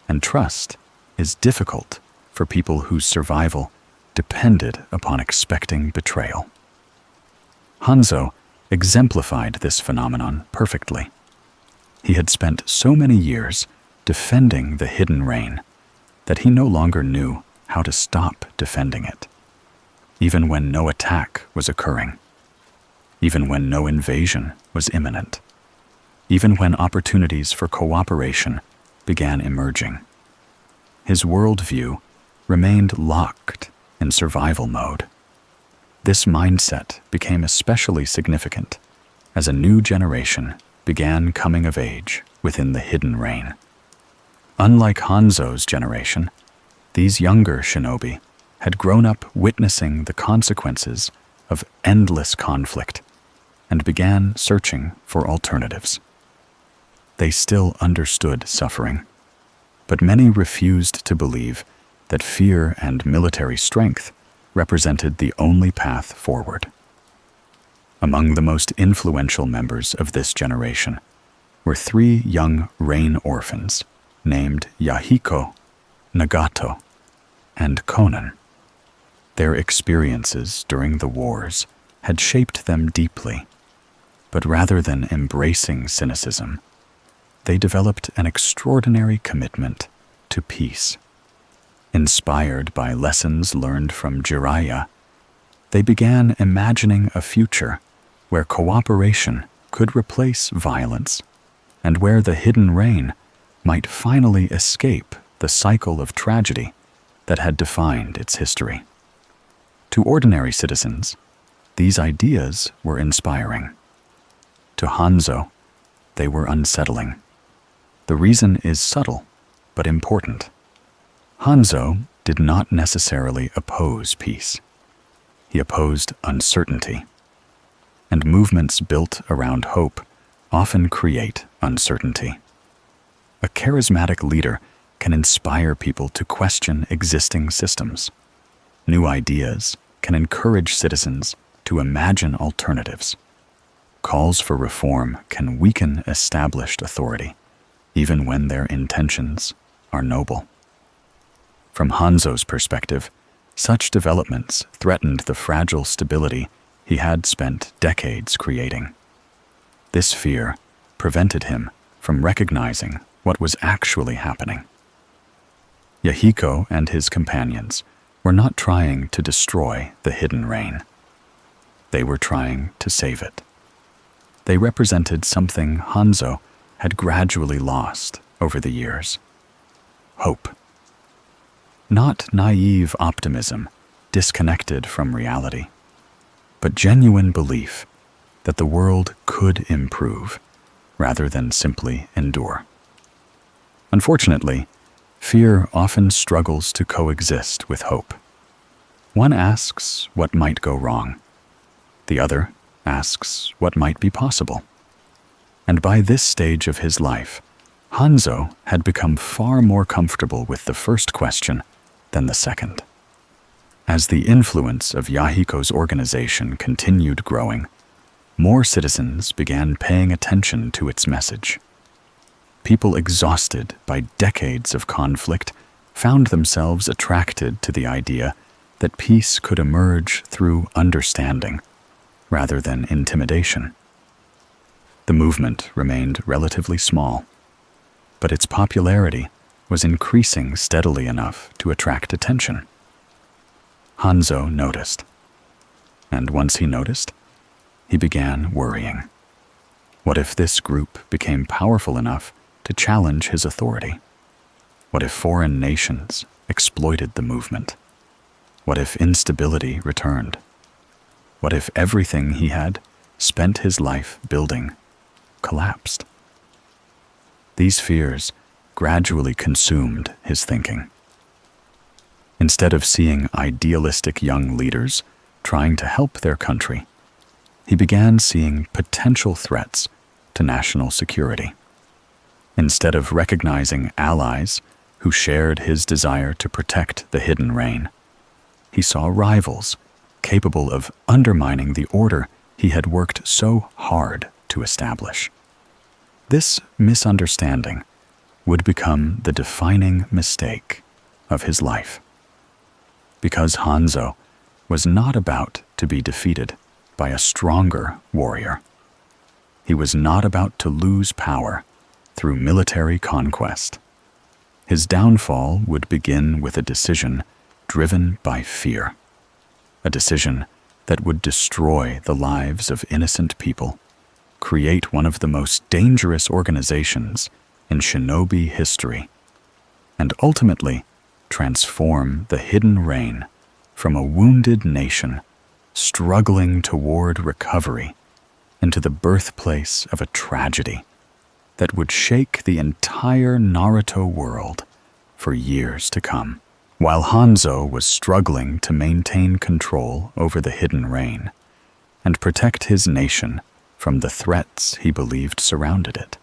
and trust is difficult for people whose survival depended upon expecting betrayal. Hanzo exemplified this phenomenon perfectly. He had spent so many years defending the hidden rain that he no longer knew how to stop defending it, even when no attack was occurring, even when no invasion was imminent, even when opportunities for cooperation began emerging. His worldview remained locked in survival mode. This mindset became especially significant as a new generation began coming of age within the hidden rain. Unlike Hanzo's generation, these younger shinobi had grown up witnessing the consequences of endless conflict and began searching for alternatives. They still understood suffering, but many refused to believe that fear and military strength represented the only path forward. Among the most influential members of this generation were three young rain orphans named Yahiko, Nagato, and Konan. Their experiences during the wars had shaped them deeply, but rather than embracing cynicism, they developed an extraordinary commitment to peace. Inspired by lessons learned from Jiraiya, they began imagining a future where cooperation could replace violence and where the hidden rain might finally escape the cycle of tragedy that had defined its history. To ordinary citizens, these ideas were inspiring. To Hanzo, they were unsettling. The reason is subtle, but important. Hanzo did not necessarily oppose peace. He opposed uncertainty. And movements built around hope often create uncertainty. A charismatic leader can inspire people to question existing systems. New ideas can encourage citizens to imagine alternatives. Calls for reform can weaken established authority, even when their intentions are noble. From Hanzo's perspective, such developments threatened the fragile stability he had spent decades creating. This fear prevented him from recognizing what was actually happening. Yahiko and his companions were not trying to destroy the hidden rain. They were trying to save it. They represented something Hanzo had gradually lost over the years: hope. Not naive optimism disconnected from reality, but genuine belief that the world could improve rather than simply endure. Unfortunately, fear often struggles to coexist with hope. One asks what might go wrong. The other asks what might be possible. And by this stage of his life, Hanzo had become far more comfortable with the first question than the second. As the influence of Yahiko's organization continued growing, more citizens began paying attention to its message. People exhausted by decades of conflict found themselves attracted to the idea that peace could emerge through understanding rather than intimidation. The movement remained relatively small, but its popularity was increasing steadily enough to attract attention. Hanzo noticed, and once he noticed, he began worrying. What if this group became powerful enough to challenge his authority? What if foreign nations exploited the movement? What if instability returned? What if everything he had spent his life building collapsed? These fears gradually consumed his thinking. Instead of seeing idealistic young leaders trying to help their country, he began seeing potential threats to national security. Instead of recognizing allies who shared his desire to protect the hidden reign, he saw rivals capable of undermining the order he had worked so hard to establish. This misunderstanding would become the defining mistake of his life. Because Hanzo was not about to be defeated by a stronger warrior. He was not about to lose power through military conquest. His downfall would begin with a decision driven by fear, a decision that would destroy the lives of innocent people, create one of the most dangerous organizations in shinobi history, and ultimately transform the hidden reign from a wounded nation struggling toward recovery into the birthplace of a tragedy that would shake the entire Naruto world for years to come. While Hanzo was struggling to maintain control over the hidden reign and protect his nation from the threats he believed surrounded it,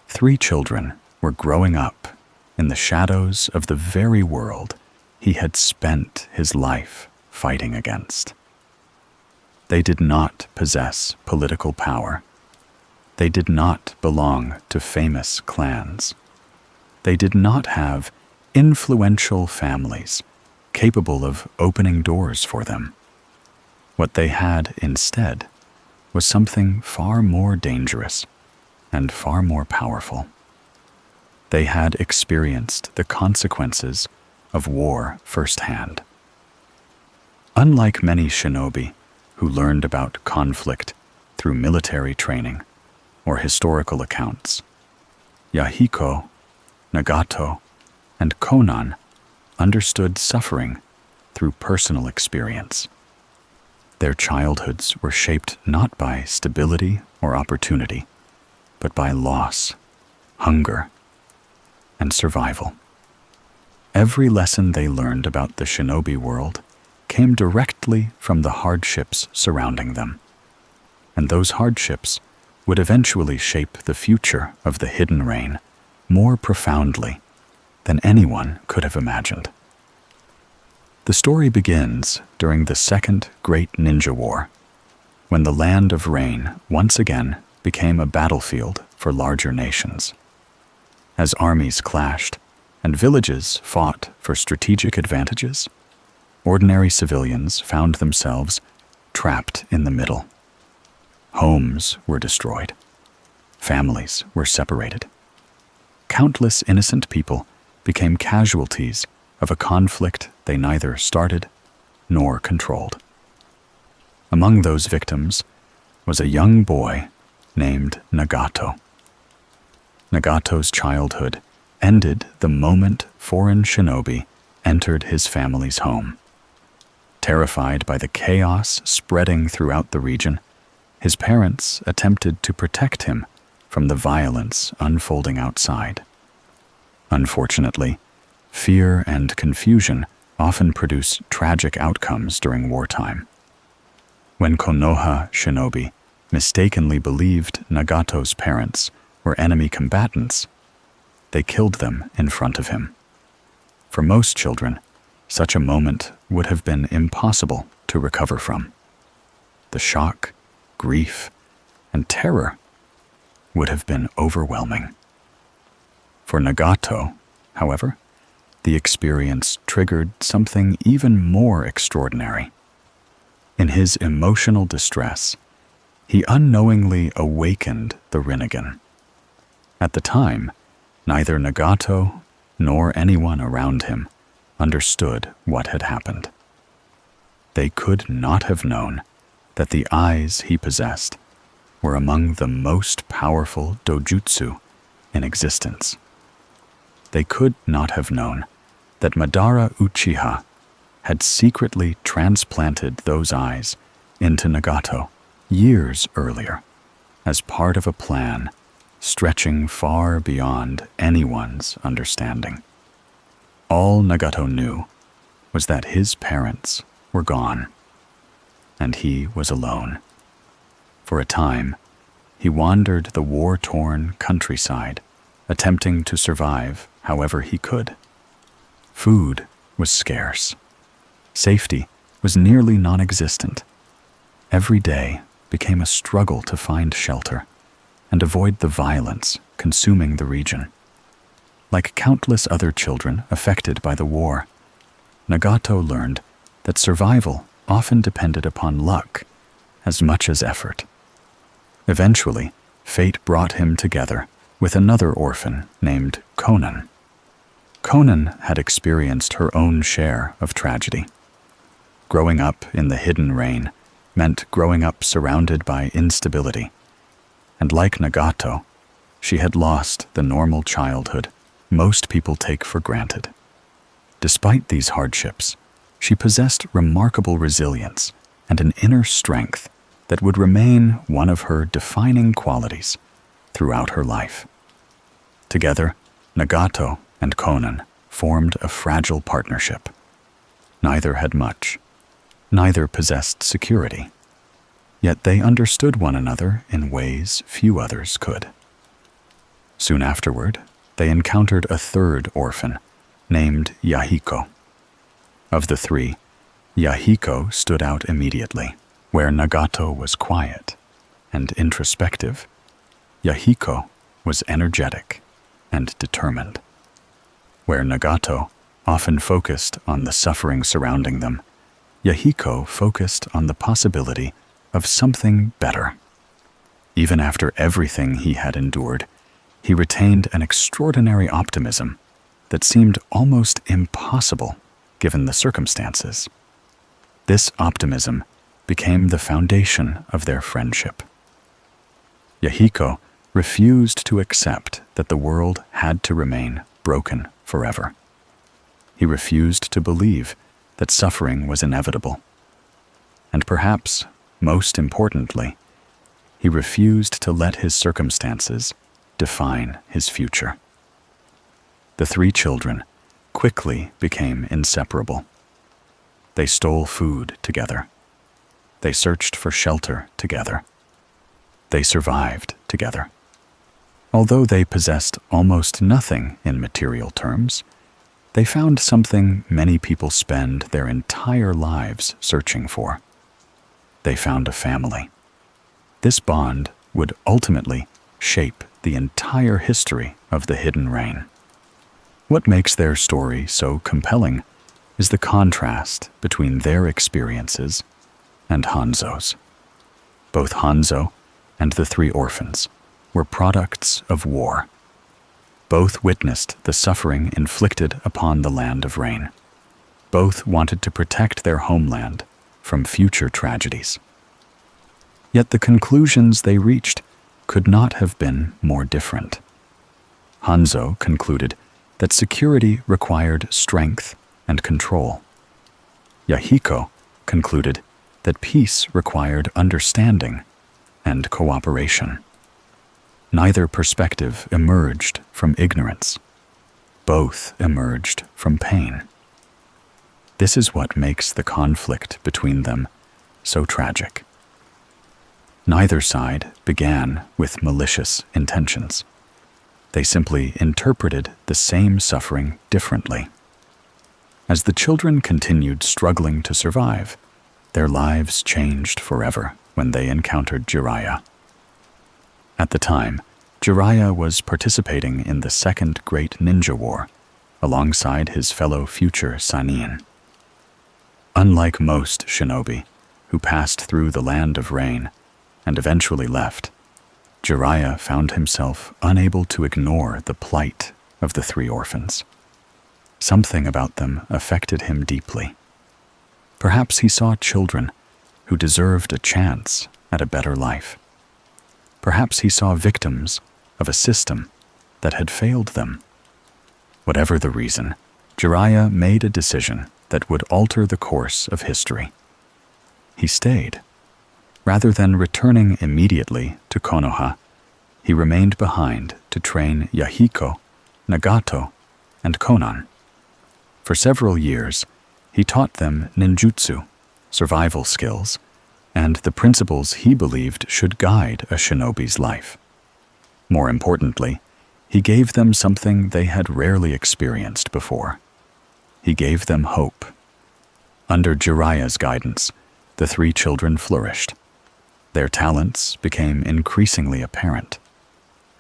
3 children were growing up in the shadows of the very world he had spent his life fighting against. They did not possess political power. They did not belong to famous clans. They did not have influential families capable of opening doors for them. What they had instead was something far more dangerous and far more powerful. They had experienced the consequences of war firsthand. Unlike many shinobi who learned about conflict through military training or historical accounts, Yahiko, Nagato, and Konan understood suffering through personal experience. Their childhoods were shaped not by stability or opportunity, but by loss, hunger, and survival. Every lesson they learned about the shinobi world came directly from the hardships surrounding them, and those hardships would eventually shape the future of the hidden reign more profoundly than anyone could have imagined. The story begins during the Second Great Ninja War, when the Land of Rain once again became a battlefield for larger nations. As armies clashed and villages fought for strategic advantages, ordinary civilians found themselves trapped in the middle. Homes were destroyed. Families were separated. Countless innocent people became casualties of a conflict they neither started nor controlled. Among those victims was a young boy named Nagato. Nagato's childhood ended the moment foreign shinobi entered his family's home. Terrified by the chaos spreading throughout the region, his parents attempted to protect him from the violence unfolding outside. Unfortunately, fear and confusion often produce tragic outcomes during wartime. When Konoha shinobi mistakenly believed Nagato's parents were enemy combatants, they killed them in front of him. For most children, such a moment would have been impossible to recover from. The shock, grief, and terror would have been overwhelming. For Nagato, however, the experience triggered something even more extraordinary. In his emotional distress, he unknowingly awakened the Rinnegan. At the time, neither Nagato nor anyone around him understood what had happened. They could not have known that the eyes he possessed were among the most powerful dojutsu in existence. They could not have known that Madara Uchiha had secretly transplanted those eyes into Nagato years earlier as part of a plan stretching far beyond anyone's understanding. All Nagato knew was that his parents were gone, and he was alone. For a time, he wandered the war-torn countryside, attempting to survive however he could. Food was scarce. Safety was nearly non-existent. Every day became a struggle to find shelter and avoid the violence consuming the region. Like countless other children affected by the war, Nagato learned that survival often depended upon luck as much as effort. Eventually, fate brought him together with another orphan named Konan. Konan had experienced her own share of tragedy. Growing up in the hidden rain meant growing up surrounded by instability. And like Nagato, she had lost the normal childhood most people take for granted. Despite these hardships, she possessed remarkable resilience and an inner strength that would remain one of her defining qualities throughout her life. Together, Nagato and Konan formed a fragile partnership. Neither had much. Neither possessed security. Yet they understood one another in ways few others could. Soon afterward, they encountered a third orphan named Yahiko. Of the three, Yahiko stood out immediately. Where Nagato was quiet and introspective, Yahiko was energetic and determined. Where Nagato often focused on the suffering surrounding them, Yahiko focused on the possibility of something better. Even after everything he had endured, he retained an extraordinary optimism that seemed almost impossible given the circumstances. This optimism became the foundation of their friendship. Yahiko refused to accept that the world had to remain broken forever. He refused to believe that suffering was inevitable. And perhaps, most importantly, he refused to let his circumstances define his future. The three children quickly became inseparable. They stole food together. They searched for shelter together. They survived together. Although they possessed almost nothing in material terms, they found something many people spend their entire lives searching for. They found a family. This bond would ultimately shape the entire history of the Hidden Rain. What makes their story so compelling is the contrast between their experiences and Hanzo's. Both Hanzo and the three orphans were products of war. Both witnessed the suffering inflicted upon the land of rain. Both wanted to protect their homeland from future tragedies. Yet the conclusions they reached could not have been more different. Hanzo concluded that security required strength and control. Yahiko concluded that peace required understanding and cooperation. Neither perspective emerged from ignorance. Both emerged from pain. This is what makes the conflict between them so tragic. Neither side began with malicious intentions. They simply interpreted the same suffering differently. As the children continued struggling to survive, their lives changed forever when they encountered Jiraiya. At the time, Jiraiya was participating in the Second Great Ninja War, alongside his fellow future Sannin. Unlike most shinobi, who passed through the land of rain and eventually left, Jiraiya found himself unable to ignore the plight of the three orphans. Something about them affected him deeply. Perhaps he saw children who deserved a chance at a better life. Perhaps he saw victims of a system that had failed them. Whatever the reason, Jiraiya made a decision that would alter the course of history. He stayed. Rather than returning immediately to Konoha, he remained behind to train Yahiko, Nagato, and Konan. For several years, he taught them ninjutsu, survival skills, and the principles he believed should guide a shinobi's life. More importantly, he gave them something they had rarely experienced before. He gave them hope. Under Jiraiya's guidance, the three children flourished. Their talents became increasingly apparent,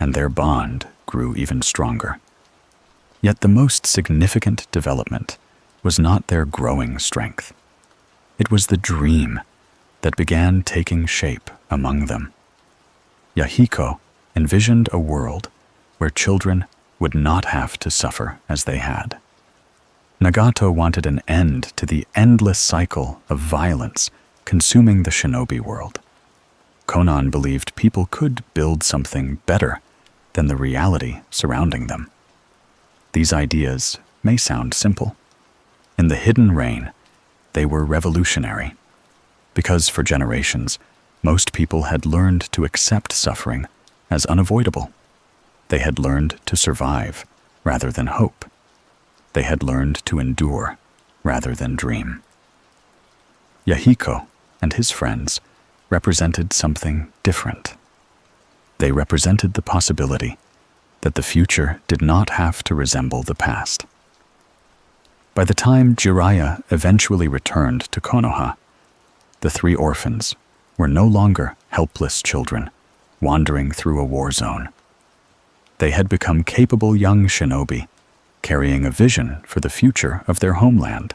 and their bond grew even stronger. Yet the most significant development was not their growing strength. It was the dream that began taking shape among them. Yahiko envisioned a world where children would not have to suffer as they had. Nagato wanted an end to the endless cycle of violence consuming the shinobi world. Konan believed people could build something better than the reality surrounding them. These ideas may sound simple. In the hidden rain, they were revolutionary, because for generations, most people had learned to accept suffering as unavoidable. They had learned to survive rather than hope. They had learned to endure rather than dream. Yahiko and his friends represented something different. They represented the possibility that the future did not have to resemble the past. By the time Jiraiya eventually returned to Konoha, the three orphans were no longer helpless children wandering through a war zone. They had become capable young shinobi, carrying a vision for the future of their homeland.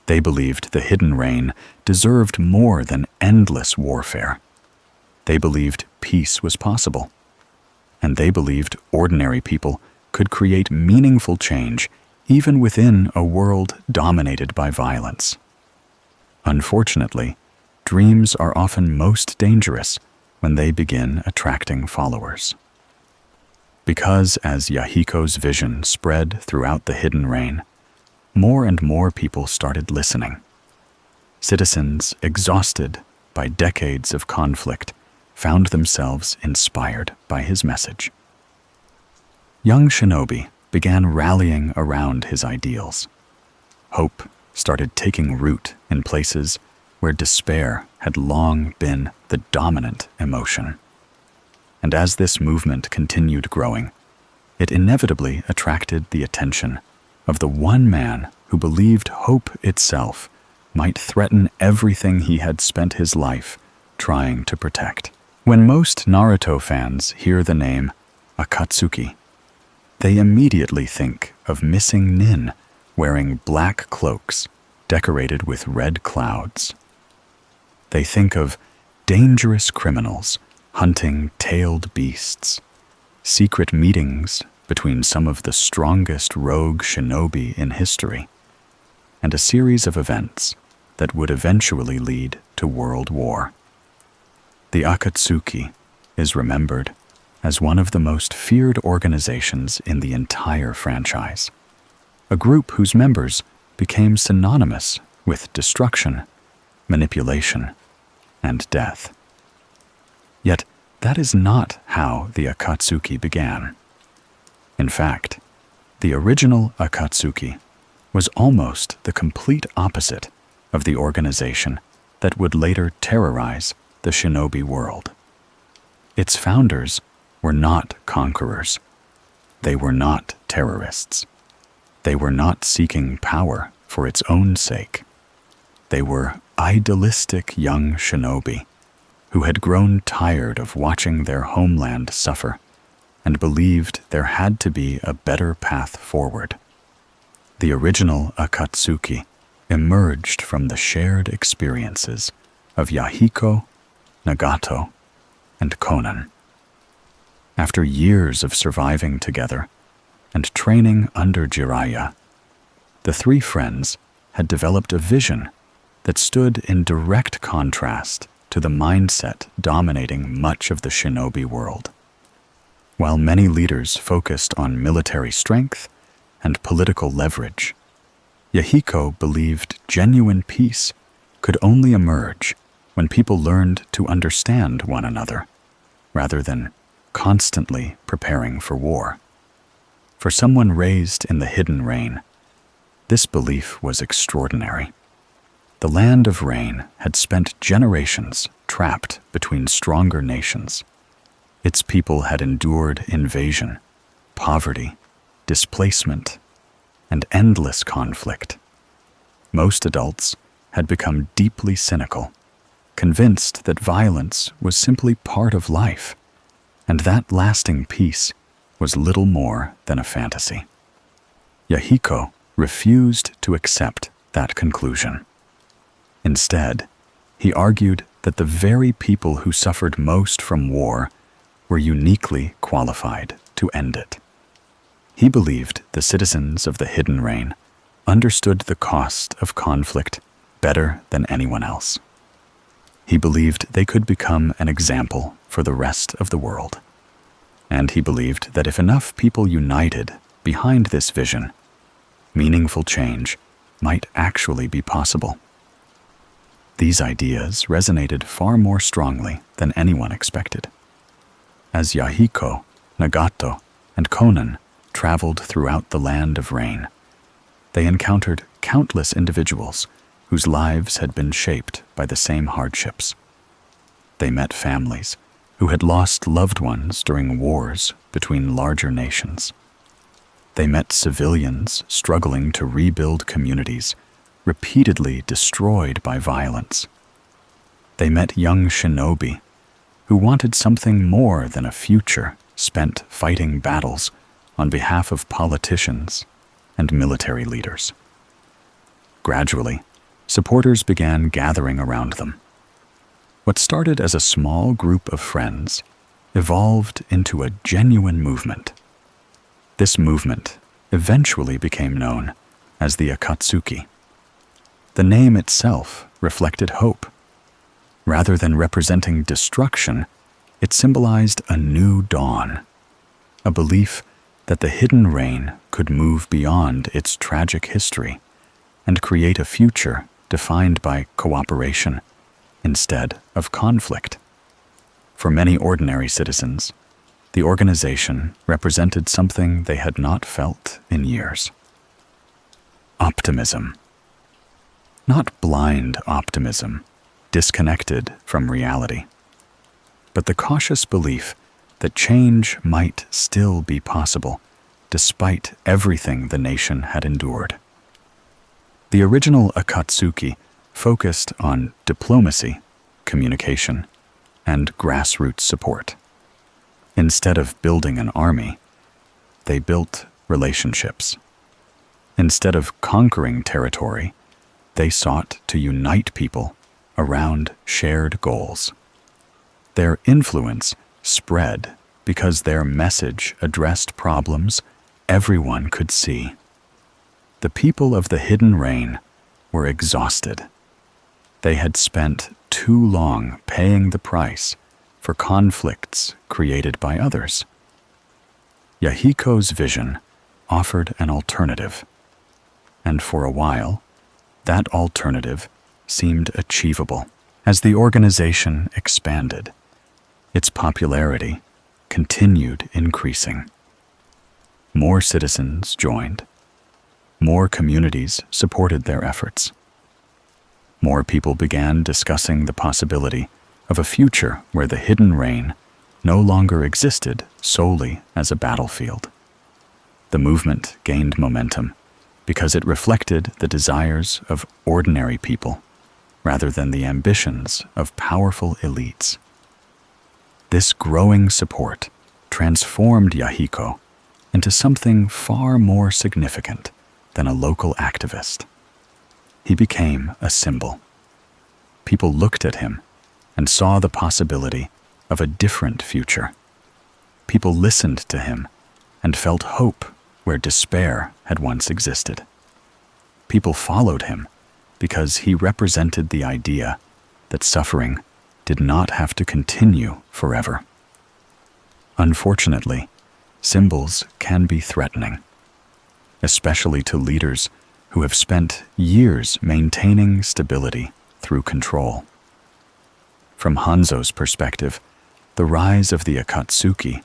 They believed the hidden rain deserved more than endless warfare. They believed peace was possible. And they believed ordinary people could create meaningful change even within a world dominated by violence. Unfortunately, dreams are often most dangerous when they begin attracting followers. Because as Yahiko's vision spread throughout the hidden rain, more and more people started listening. Citizens, exhausted by decades of conflict, found themselves inspired by his message. Young shinobi began rallying around his ideals. Hope started taking root in places where despair had long been the dominant emotion. And as this movement continued growing, it inevitably attracted the attention of the one man who believed hope itself might threaten everything he had spent his life trying to protect. When most Naruto fans hear the name Akatsuki, they immediately think of missing nin wearing black cloaks decorated with red clouds. They think of dangerous criminals hunting tailed beasts, secret meetings between some of the strongest rogue shinobi in history, and a series of events that would eventually lead to world war. The Akatsuki is remembered as one of the most feared organizations in the entire franchise, a group whose members became synonymous with destruction, manipulation, and death. Yet, that is not how the Akatsuki began. In fact, the original Akatsuki was almost the complete opposite of the organization that would later terrorize the shinobi world. Its founders were not conquerors. They were not terrorists. They were not seeking power for its own sake. They were idealistic young shinobi who had grown tired of watching their homeland suffer and believed there had to be a better path forward. The original Akatsuki emerged from the shared experiences of Yahiko, Nagato, and Konan. After years of surviving together and training under Jiraiya, the three friends had developed a vision that stood in direct contrast to the mindset dominating much of the shinobi world. While many leaders focused on military strength and political leverage, Yahiko believed genuine peace could only emerge when people learned to understand one another, rather than constantly preparing for war. For someone raised in the hidden rain, this belief was extraordinary. The land of rain had spent generations trapped between stronger nations. Its people had endured invasion, poverty, displacement, and endless conflict. Most adults had become deeply cynical, convinced that violence was simply part of life, and that lasting peace was little more than a fantasy. Yahiko refused to accept that conclusion. Instead, he argued that the very people who suffered most from war were uniquely qualified to end it. He believed the citizens of the Hidden Rain understood the cost of conflict better than anyone else. He believed they could become an example for the rest of the world. And he believed that if enough people united behind this vision, meaningful change might actually be possible. These ideas resonated far more strongly than anyone expected. As Yahiko, Nagato, and Konan traveled throughout the land of rain, they encountered countless individuals whose lives had been shaped by the same hardships. They met families who had lost loved ones during wars between larger nations. They met civilians struggling to rebuild communities repeatedly destroyed by violence. They met young shinobi who wanted something more than a future spent fighting battles on behalf of politicians and military leaders. Gradually, supporters began gathering around them. What started as a small group of friends evolved into a genuine movement. This movement eventually became known as the Akatsuki. The name itself reflected hope. Rather than representing destruction, it symbolized a new dawn, a belief that the hidden rain could move beyond its tragic history and create a future defined by cooperation instead of conflict. For many ordinary citizens, the organization represented something they had not felt in years. Optimism. Not blind optimism, disconnected from reality, but the cautious belief that change might still be possible despite everything the nation had endured. The original Akatsuki focused on diplomacy, communication, and grassroots support. Instead of building an army, they built relationships. Instead of conquering territory, they sought to unite people around shared goals. Their influence spread because their message addressed problems everyone could see. The people of the Hidden Rain were exhausted. They had spent too long paying the price for conflicts created by others. Yahiko's vision offered an alternative, and for a while, that alternative seemed achievable. As the organization expanded, its popularity continued increasing. More citizens joined. More communities supported their efforts. More people began discussing the possibility of a future where the Hidden Rain no longer existed solely as a battlefield. The movement gained momentum because it reflected the desires of ordinary people rather than the ambitions of powerful elites. This growing support transformed Yahiko into something far more significant than a local activist. He became a symbol. People looked at him and saw the possibility of a different future. People listened to him and felt hope where despair had once existed. People followed him because he represented the idea that suffering did not have to continue forever. Unfortunately, symbols can be threatening, especially to leaders who have spent years maintaining stability through control. From Hanzo's perspective, the rise of the Akatsuki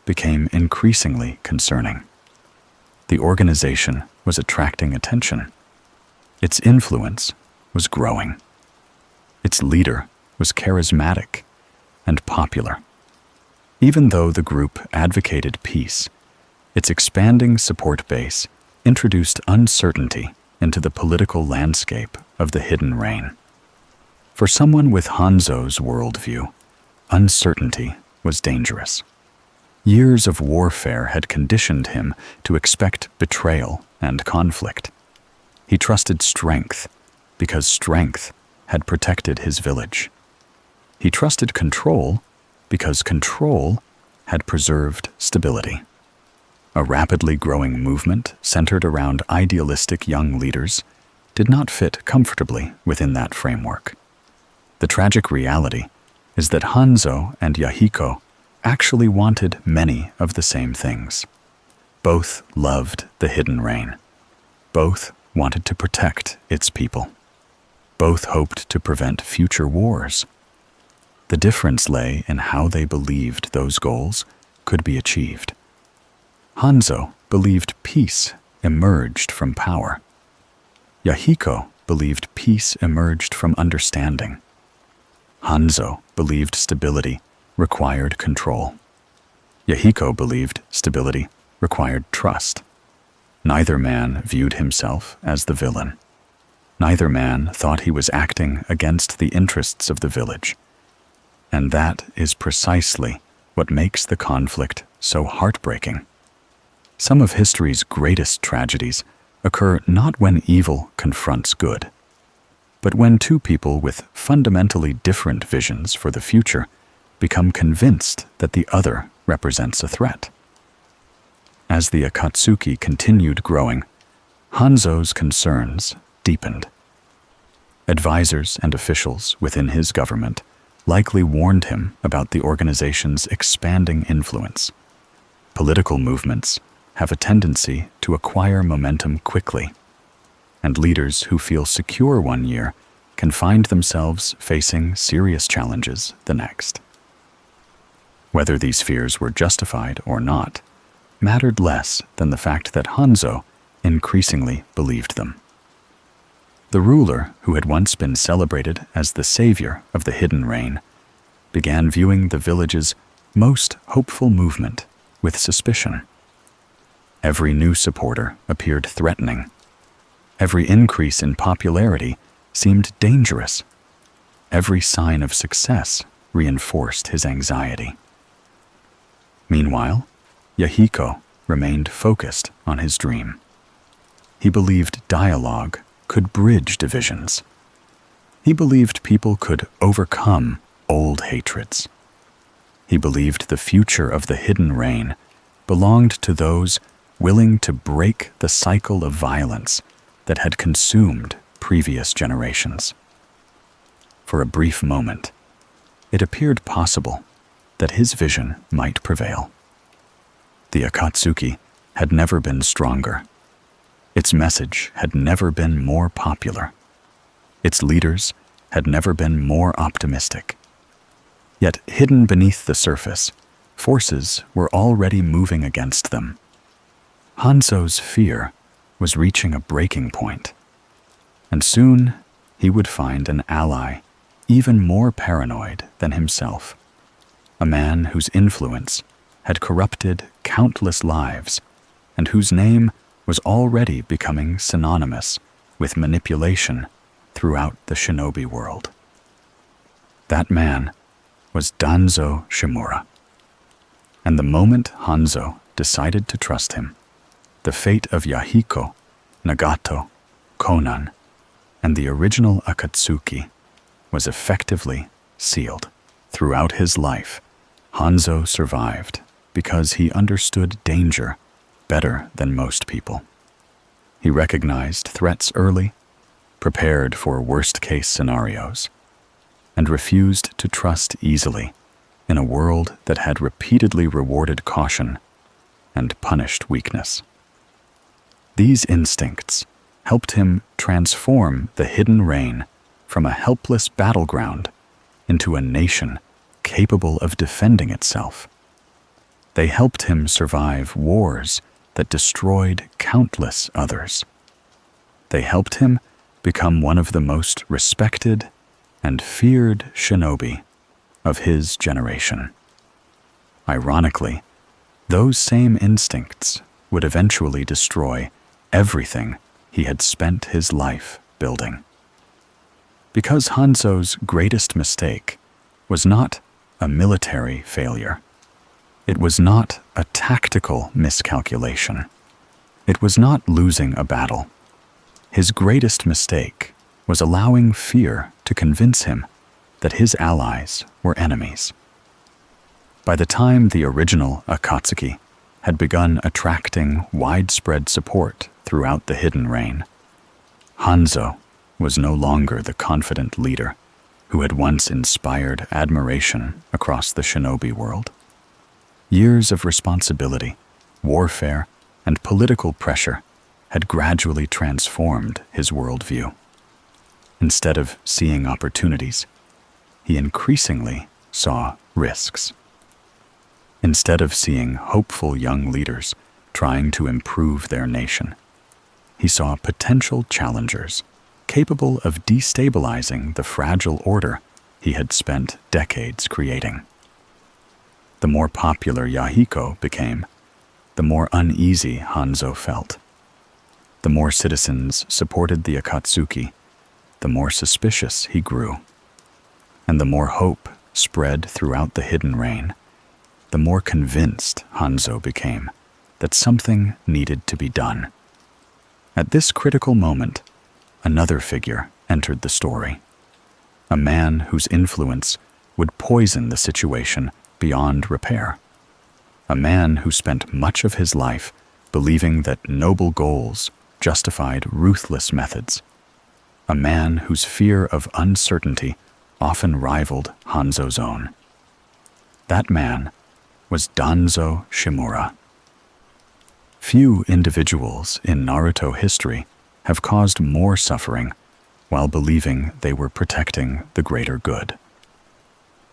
became increasingly concerning. The organization was attracting attention. Its influence was growing. Its leader was charismatic and popular. Even though the group advocated peace, its expanding support base introduced uncertainty into the political landscape of the Hidden Reign. For someone with Hanzo's worldview, uncertainty was dangerous. Years of warfare had conditioned him to expect betrayal and conflict. He trusted strength because strength had protected his village. He trusted control because control had preserved stability. A rapidly growing movement centered around idealistic young leaders did not fit comfortably within that framework. The tragic reality is that Hanzo and Yahiko actually wanted many of the same things. Both loved the Hidden Reign. Both wanted to protect its people. Both hoped to prevent future wars. The difference lay in how they believed those goals could be achieved. Hanzo believed peace emerged from power. Yahiko believed peace emerged from understanding. Hanzo believed stability required control. Yahiko believed stability required trust. Neither man viewed himself as the villain. Neither man thought he was acting against the interests of the village. And that is precisely what makes the conflict so heartbreaking. Some of history's greatest tragedies occur not when evil confronts good, but when two people with fundamentally different visions for the future become convinced that the other represents a threat. As the Akatsuki continued growing, Hanzo's concerns deepened. Advisors and officials within his government likely warned him about the organization's expanding influence. Political movements have a tendency to acquire momentum quickly, and leaders who feel secure one year can find themselves facing serious challenges the next. Whether these fears were justified or not mattered less than the fact that Hanzo increasingly believed them. The ruler, who had once been celebrated as the savior of the Hidden Reign, began viewing the village's most hopeful movement with suspicion. Every new supporter appeared threatening. Every increase in popularity seemed dangerous. Every sign of success reinforced his anxiety. Meanwhile, Yahiko remained focused on his dream. He believed dialogue could bridge divisions. He believed people could overcome old hatreds. He believed the future of the Hidden Reign belonged to those willing to break the cycle of violence that had consumed previous generations. For a brief moment, it appeared possible that his vision might prevail. The Akatsuki had never been stronger. Its message had never been more popular. Its leaders had never been more optimistic. Yet hidden beneath the surface, forces were already moving against them. Hanzo's fear was reaching a breaking point, and soon he would find an ally even more paranoid than himself, a man whose influence had corrupted countless lives and whose name was already becoming synonymous with manipulation throughout the shinobi world. That man was Danzo Shimura. And the moment Hanzo decided to trust him, the fate of Yahiko Nagato, Konan, and the original Akatsuki was effectively sealed. Throughout his life, Hanzo survived because he understood danger better than most people. He recognized threats early, prepared for worst-case scenarios, and refused to trust easily in a world that had repeatedly rewarded caution and punished weakness. These instincts helped him transform the Hidden Rain from a helpless battleground into a nation capable of defending itself. They helped him survive wars that destroyed countless others. They helped him become one of the most respected and feared shinobi of his generation. Ironically, those same instincts would eventually destroy everything he had spent his life building. Because Hanzo's greatest mistake was not a military failure. It was not a tactical miscalculation. It was not losing a battle. His greatest mistake was allowing fear to convince him that his allies were enemies. By the time the original Akatsuki had begun attracting widespread support throughout the Hidden Rain, Hanzo was no longer the confident leader who had once inspired admiration across the shinobi world. Years of responsibility, warfare, and political pressure had gradually transformed his worldview. Instead of seeing opportunities, he increasingly saw risks. Instead of seeing hopeful young leaders trying to improve their nation, he saw potential challengers capable of destabilizing the fragile order he had spent decades creating. The more popular Yahiko became, the more uneasy Hanzo felt. The more citizens supported the Akatsuki, the more suspicious he grew. And the more hope spread throughout the Hidden Rain, the more convinced Hanzo became that something needed to be done. At this critical moment, another figure entered the story. A man whose influence would poison the situation beyond repair. A man who spent much of his life believing that noble goals justified ruthless methods. A man whose fear of uncertainty often rivaled Hanzo's own. That man was Danzo Shimura. Few individuals in Naruto history have caused more suffering while believing they were protecting the greater good.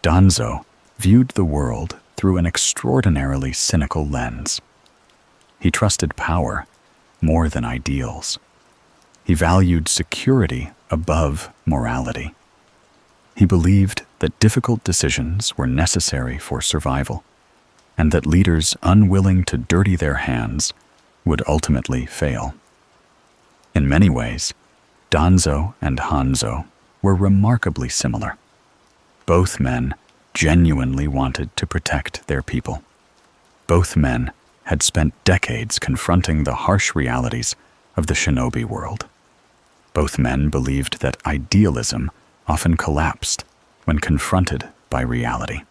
Danzo viewed the world through an extraordinarily cynical lens. He trusted power more than ideals. He valued security above morality. He believed that difficult decisions were necessary for survival, and that leaders unwilling to dirty their hands would ultimately fail. In many ways, Danzo and Hanzo were remarkably similar. Both men genuinely wanted to protect their people. Both men had spent decades confronting the harsh realities of the shinobi world. Both men believed that idealism often collapsed when confronted by reality.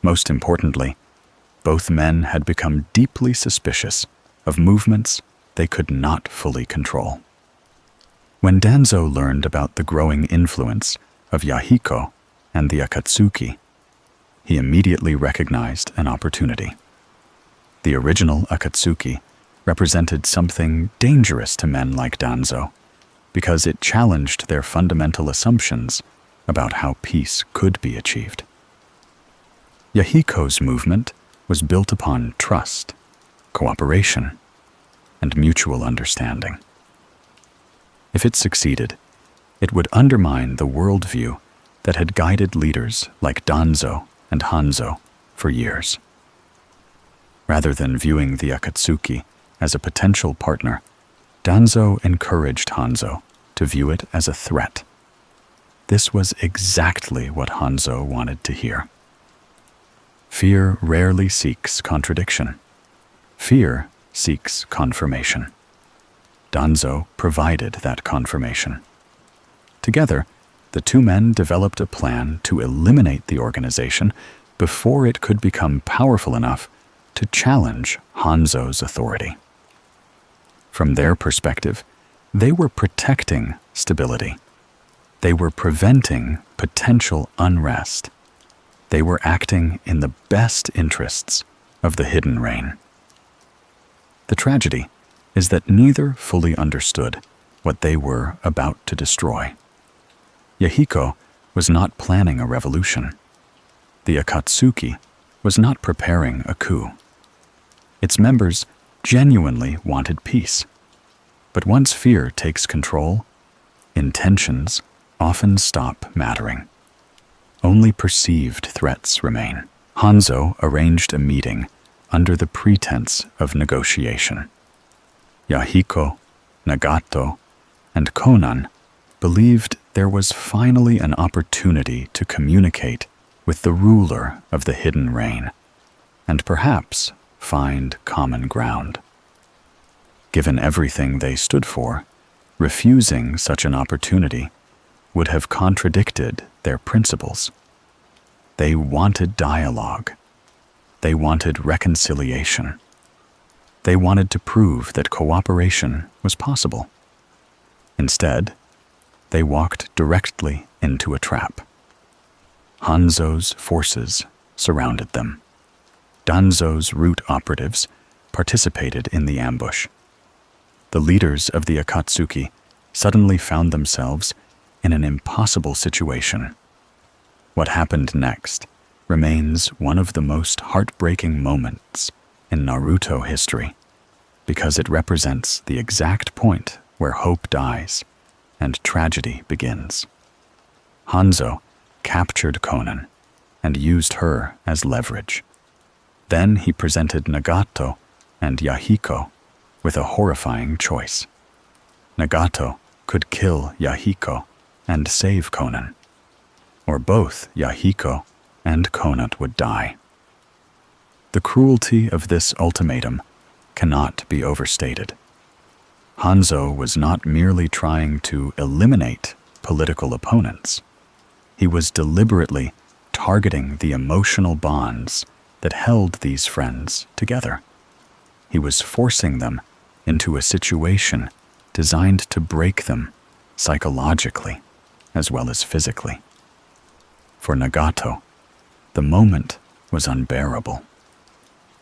Most importantly, both men had become deeply suspicious of movements they could not fully control. When Danzo learned about the growing influence of Yahiko and the Akatsuki, he immediately recognized an opportunity. The original Akatsuki represented something dangerous to men like Danzo because it challenged their fundamental assumptions about how peace could be achieved. Yahiko's movement was built upon trust, cooperation, and mutual understanding. If it succeeded, it would undermine the worldview that had guided leaders like Danzo and Hanzo for years. Rather than viewing the Akatsuki as a potential partner, Danzo encouraged Hanzo to view it as a threat. This was exactly what Hanzo wanted to hear. Fear rarely seeks contradiction. Fear seeks confirmation. Hanzo provided that confirmation. Together, the two men developed a plan to eliminate the organization before it could become powerful enough to challenge Hanzo's authority. From their perspective, they were protecting stability. They were preventing potential unrest. They were acting in the best interests of the Hidden Rain. The tragedy is that neither fully understood what they were about to destroy. Yahiko was not planning a revolution. The Akatsuki was not preparing a coup. Its members genuinely wanted peace. But once fear takes control, intentions often stop mattering. Only perceived threats remain. Hanzo arranged a meeting under the pretense of negotiation. Yahiko, Nagato, and Konan believed there was finally an opportunity to communicate with the ruler of the Hidden Rain, and perhaps find common ground. Given everything they stood for, refusing such an opportunity would have contradicted their principles. They wanted dialogue. They wanted reconciliation. They wanted to prove that cooperation was possible. Instead, they walked directly into a trap. Hanzo's forces surrounded them. Danzo's root operatives participated in the ambush. The leaders of the Akatsuki suddenly found themselves in an impossible situation. What happened next remains one of the most heartbreaking moments in Naruto history, because it represents the exact point where hope dies and tragedy begins. Hanzo captured Konan and used her as leverage. Then he presented Nagato and Yahiko with a horrifying choice. Nagato could kill Yahiko and save Konan, or both Yahiko and Konan would die. The cruelty of this ultimatum cannot be overstated. Hanzo was not merely trying to eliminate political opponents. He was deliberately targeting the emotional bonds that held these friends together. He was forcing them into a situation designed to break them psychologically as well as physically. For Nagato, the moment was unbearable.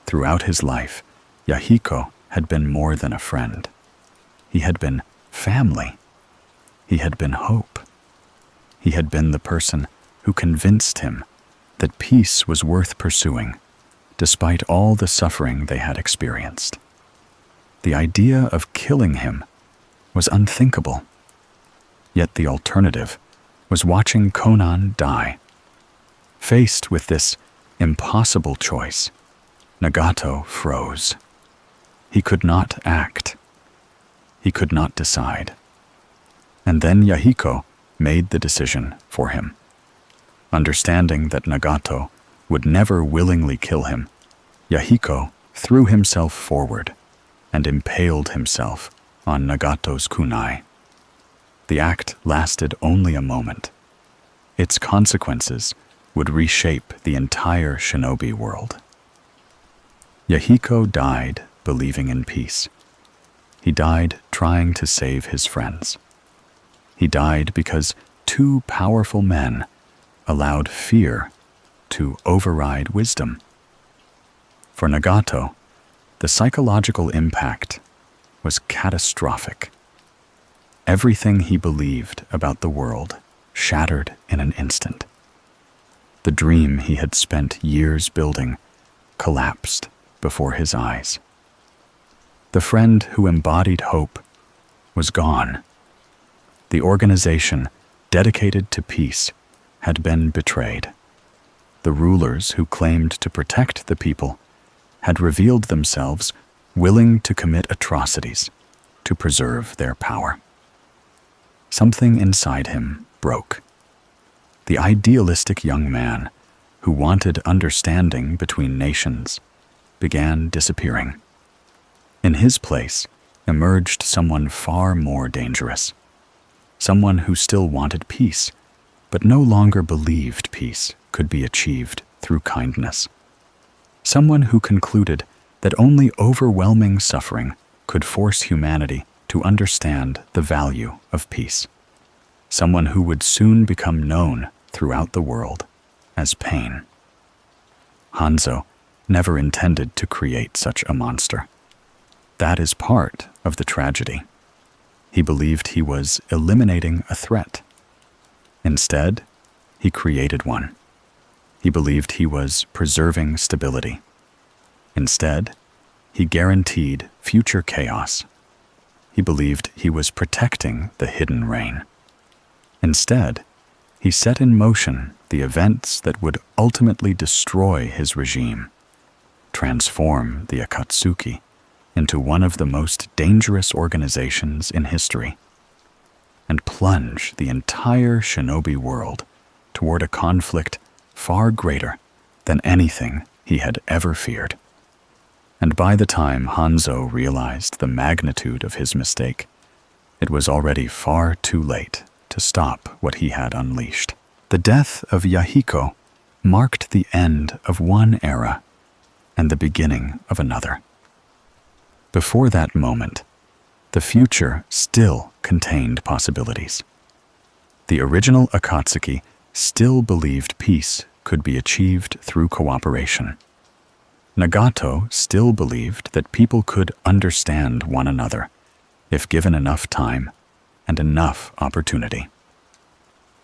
Throughout his life, Yahiko had been more than a friend. He had been family. He had been hope. He had been the person who convinced him that peace was worth pursuing, despite all the suffering they had experienced. The idea of killing him was unthinkable. Yet the alternative was watching Konan die. Faced with this impossible choice, Nagato froze. He could not act. He could not decide. And then Yahiko made the decision for him. Understanding that Nagato would never willingly kill him, Yahiko threw himself forward and impaled himself on Nagato's kunai. The act lasted only a moment. Its consequences would reshape the entire shinobi world. Yahiko died believing in peace. He died trying to save his friends. He died because two powerful men allowed fear to override wisdom. For Nagato, the psychological impact was catastrophic. Everything he believed about the world shattered in an instant. The dream he had spent years building collapsed before his eyes. The friend who embodied hope was gone. The organization dedicated to peace had been betrayed. The rulers who claimed to protect the people had revealed themselves willing to commit atrocities to preserve their power. Something inside him broke. The idealistic young man who wanted understanding between nations began disappearing. In his place, emerged someone far more dangerous. Someone who still wanted peace, but no longer believed peace could be achieved through kindness. Someone who concluded that only overwhelming suffering could force humanity to understand the value of peace. Someone who would soon become known throughout the world as pain. Hanzo never intended to create such a monster. That is part of the tragedy. He believed he was eliminating a threat. Instead, he created one. He believed he was preserving stability. Instead, he guaranteed future chaos. He believed he was protecting the hidden rain. Instead, he set in motion the events that would ultimately destroy his regime, transform the Akatsuki into one of the most dangerous organizations in history, and plunge the entire shinobi world toward a conflict far greater than anything he had ever feared. And by the time Hanzo realized the magnitude of his mistake, it was already far too late to stop what he had unleashed. The death of Yahiko marked the end of one era and the beginning of another. Before that moment, the future still contained possibilities. The original Akatsuki still believed peace could be achieved through cooperation. Nagato still believed that people could understand one another if given enough time and enough opportunity.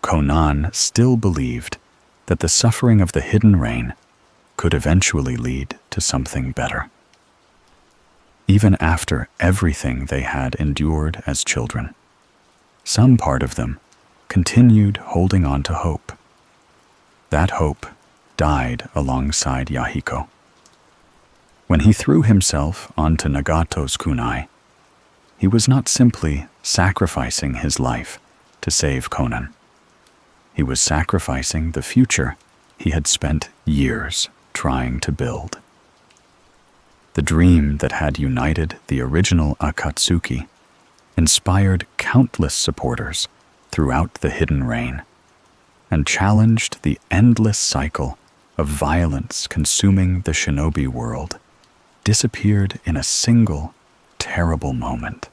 Konan still believed that the suffering of the hidden rain could eventually lead to something better. Even after everything they had endured as children, some part of them continued holding on to hope. That hope died alongside Yahiko. When he threw himself onto Nagato's kunai, he was not simply sacrificing his life to save Konan. He was sacrificing the future he had spent years trying to build. The dream that had united the original Akatsuki inspired countless supporters throughout the hidden rain and challenged the endless cycle of violence consuming the shinobi world disappeared in a single, terrible moment.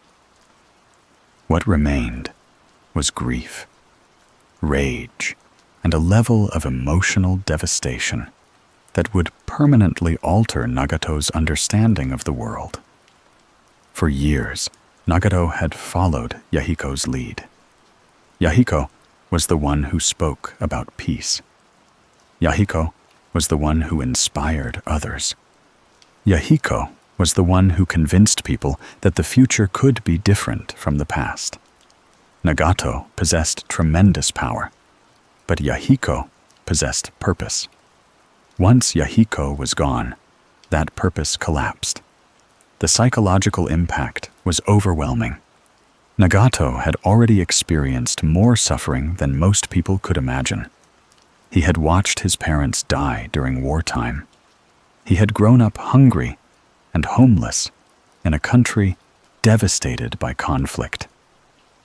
What remained was grief, rage, and a level of emotional devastation that would permanently alter Nagato's understanding of the world. For years, Nagato had followed Yahiko's lead. Yahiko was the one who spoke about peace. Yahiko was the one who inspired others. Yahiko was the one who convinced people that the future could be different from the past. Nagato possessed tremendous power, but Yahiko possessed purpose. Once Yahiko was gone, that purpose collapsed. The psychological impact was overwhelming. Nagato had already experienced more suffering than most people could imagine. He had watched his parents die during wartime. He had grown up hungry and homeless in a country devastated by conflict.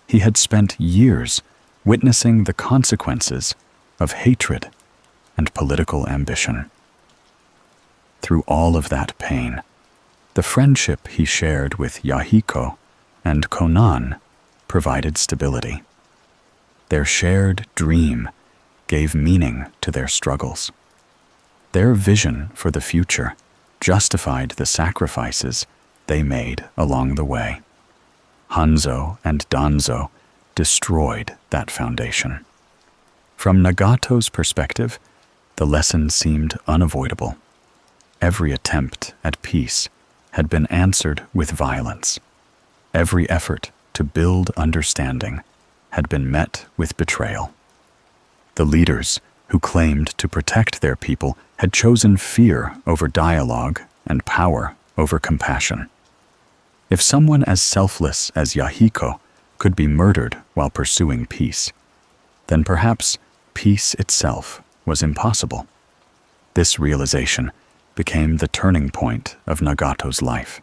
He had spent years witnessing the consequences of hatred and political ambition. Through all of that pain, the friendship he shared with Yahiko and Konan provided stability. Their shared dream gave meaning to their struggles. Their vision for the future justified the sacrifices they made along the way. Hanzo and Danzo destroyed that foundation. From Nagato's perspective, the lesson seemed unavoidable. Every attempt at peace had been answered with violence. Every effort to build understanding had been met with betrayal. The leaders who claimed to protect their people had chosen fear over dialogue and power over compassion. If someone as selfless as Yahiko could be murdered while pursuing peace, then perhaps peace itself was impossible. This realization became the turning point of Nagato's life.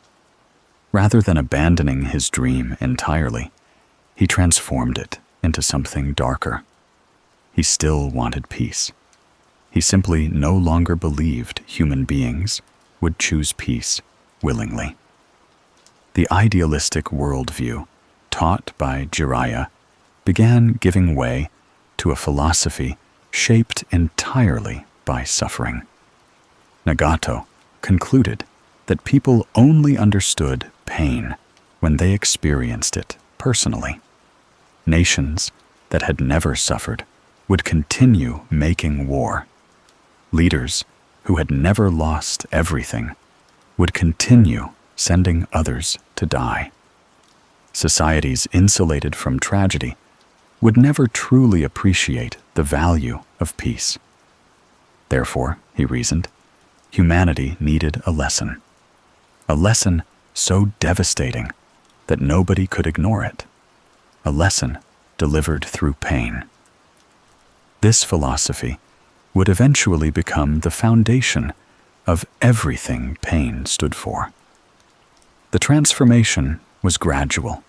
Rather than abandoning his dream entirely, he transformed it into something darker. He still wanted peace. He simply no longer believed human beings would choose peace willingly. The idealistic worldview taught by Jiraiya began giving way to a philosophy shaped entirely by suffering. Nagato concluded that people only understood pain when they experienced it personally. Nations that had never suffered would continue making war. Leaders who had never lost everything would continue sending others to die. Societies insulated from tragedy would never truly appreciate the value of peace. Therefore, he reasoned, humanity needed a lesson so devastating that nobody could ignore it, a lesson delivered through pain. This philosophy would eventually become the foundation of everything pain stood for. The transformation was gradual,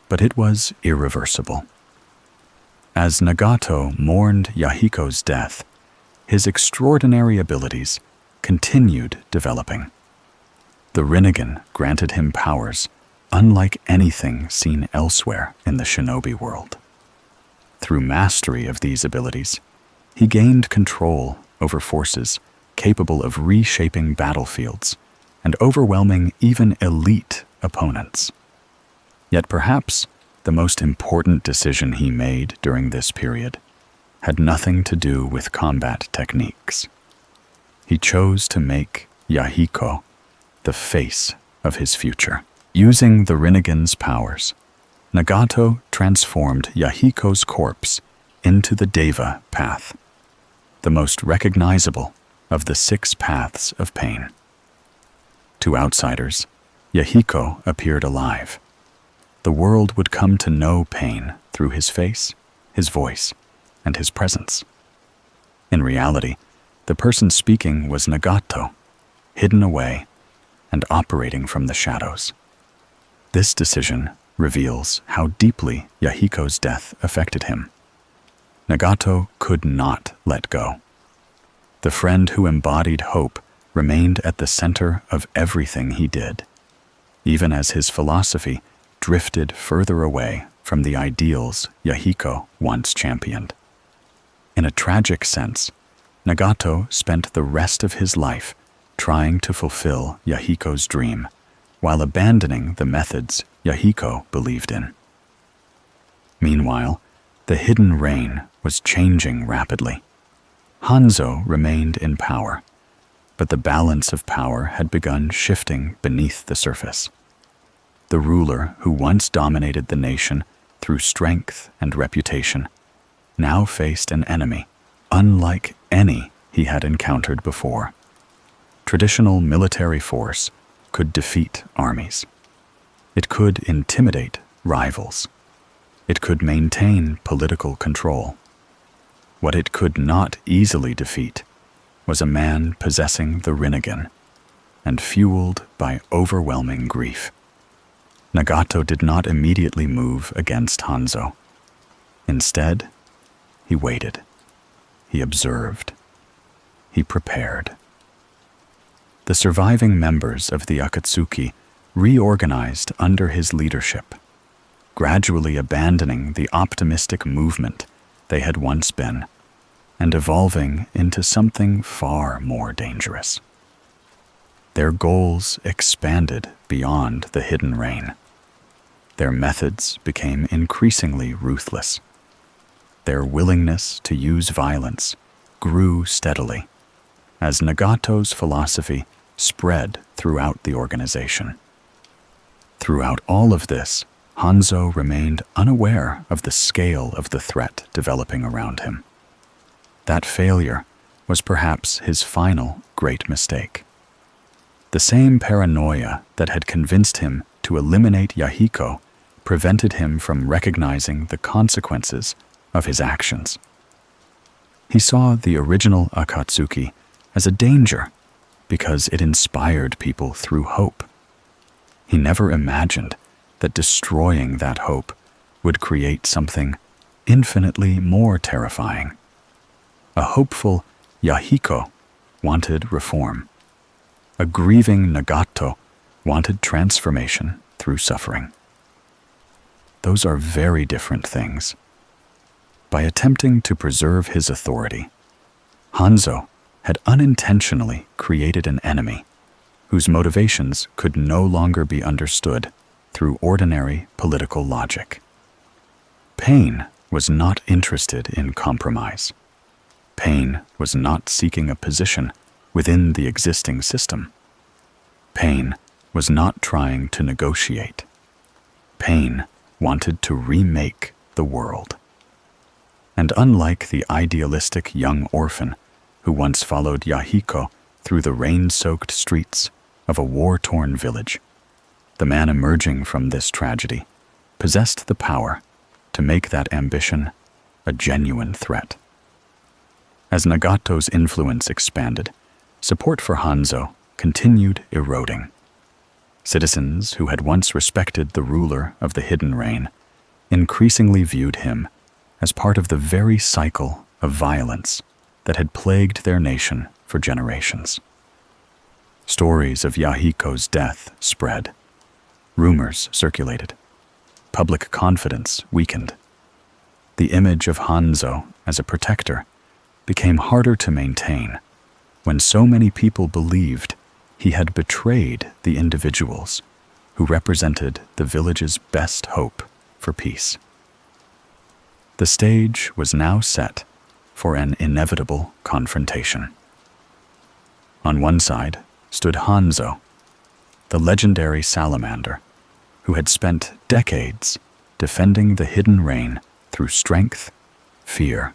but it was irreversible. As Nagato mourned Yahiko's death, his extraordinary abilities continued developing. The Rinnegan granted him powers unlike anything seen elsewhere in the shinobi world. Through mastery of these abilities, he gained control over forces capable of reshaping battlefields and overwhelming even elite opponents. Yet perhaps the most important decision he made during this period had nothing to do with combat techniques. He chose to make Yahiko the face of his future. Using the Rinnegan's powers, Nagato transformed Yahiko's corpse into the Deva path, the most recognizable of the 6 paths of pain. To outsiders, Yahiko appeared alive. The world would come to know pain through his face, his voice, and his presence. In reality, the person speaking was Nagato, hidden away and operating from the shadows. This decision reveals how deeply Yahiko's death affected him. Nagato could not let go. The friend who embodied hope remained at the center of everything he did, even as his philosophy drifted further away from the ideals Yahiko once championed. In a tragic sense, Nagato spent the rest of his life trying to fulfill Yahiko's dream, while abandoning the methods Yahiko believed in. Meanwhile, the hidden reign was changing rapidly. Hanzo remained in power, but the balance of power had begun shifting beneath the surface. The ruler who once dominated the nation through strength and reputation now faced an enemy unlike any he had encountered before. Traditional military force could defeat armies. It could intimidate rivals. It could maintain political control. What it could not easily defeat was a man possessing the Rinnegan and fueled by overwhelming grief. Nagato did not immediately move against Hanzo. Instead, he waited. He observed. He prepared. The surviving members of the Akatsuki reorganized under his leadership, gradually abandoning the optimistic movement they had once been and evolving into something far more dangerous. Their goals expanded beyond the hidden reign. Their methods became increasingly ruthless. Their willingness to use violence grew steadily as Nagato's philosophy spread throughout the organization. Throughout all of this, Hanzo remained unaware of the scale of the threat developing around him. That failure was perhaps his final great mistake. The same paranoia that had convinced him to eliminate Yahiko prevented him from recognizing the consequences of his actions. He saw the original Akatsuki as a danger because it inspired people through hope. He never imagined that destroying that hope would create something infinitely more terrifying. A hopeful Yahiko wanted reform. A grieving Nagato wanted transformation through suffering. Those are very different things. By attempting to preserve his authority, Hanzo had unintentionally created an enemy whose motivations could no longer be understood through ordinary political logic. Pain was not interested in compromise. Pain was not seeking a position within the existing system. Pain was not trying to negotiate. Pain wanted to remake the world. And unlike the idealistic young orphan who once followed Yahiko through the rain-soaked streets of a war-torn village, the man emerging from this tragedy possessed the power to make that ambition a genuine threat. As Nagato's influence expanded, support for Hanzo continued eroding. Citizens who had once respected the ruler of the Hidden Rain increasingly viewed him as part of the very cycle of violence that had plagued their nation for generations. Stories of Yahiko's death spread. Rumors circulated. Public confidence weakened. The image of Hanzo as a protector became harder to maintain when so many people believed he had betrayed the individuals who represented the village's best hope for peace. The stage was now set for an inevitable confrontation. On one side stood Hanzo, the legendary Salamander, who had spent decades defending the Hidden Rain through strength, fear,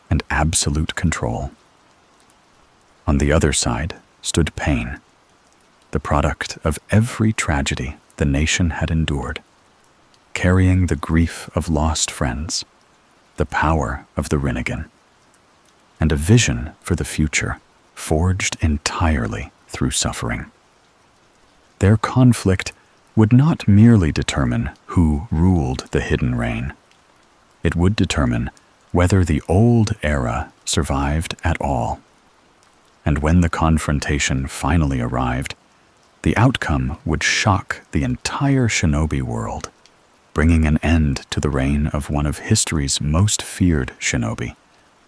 and absolute control. On the other side stood pain, the product of every tragedy the nation had endured, carrying the grief of lost friends, the power of the Rinnegan, and a vision for the future forged entirely through suffering. Their conflict would not merely determine who ruled the Hidden Rain. It would determine whether the old era survived at all. And when the confrontation finally arrived, the outcome would shock the entire shinobi world, bringing an end to the reign of one of history's most feared shinobi,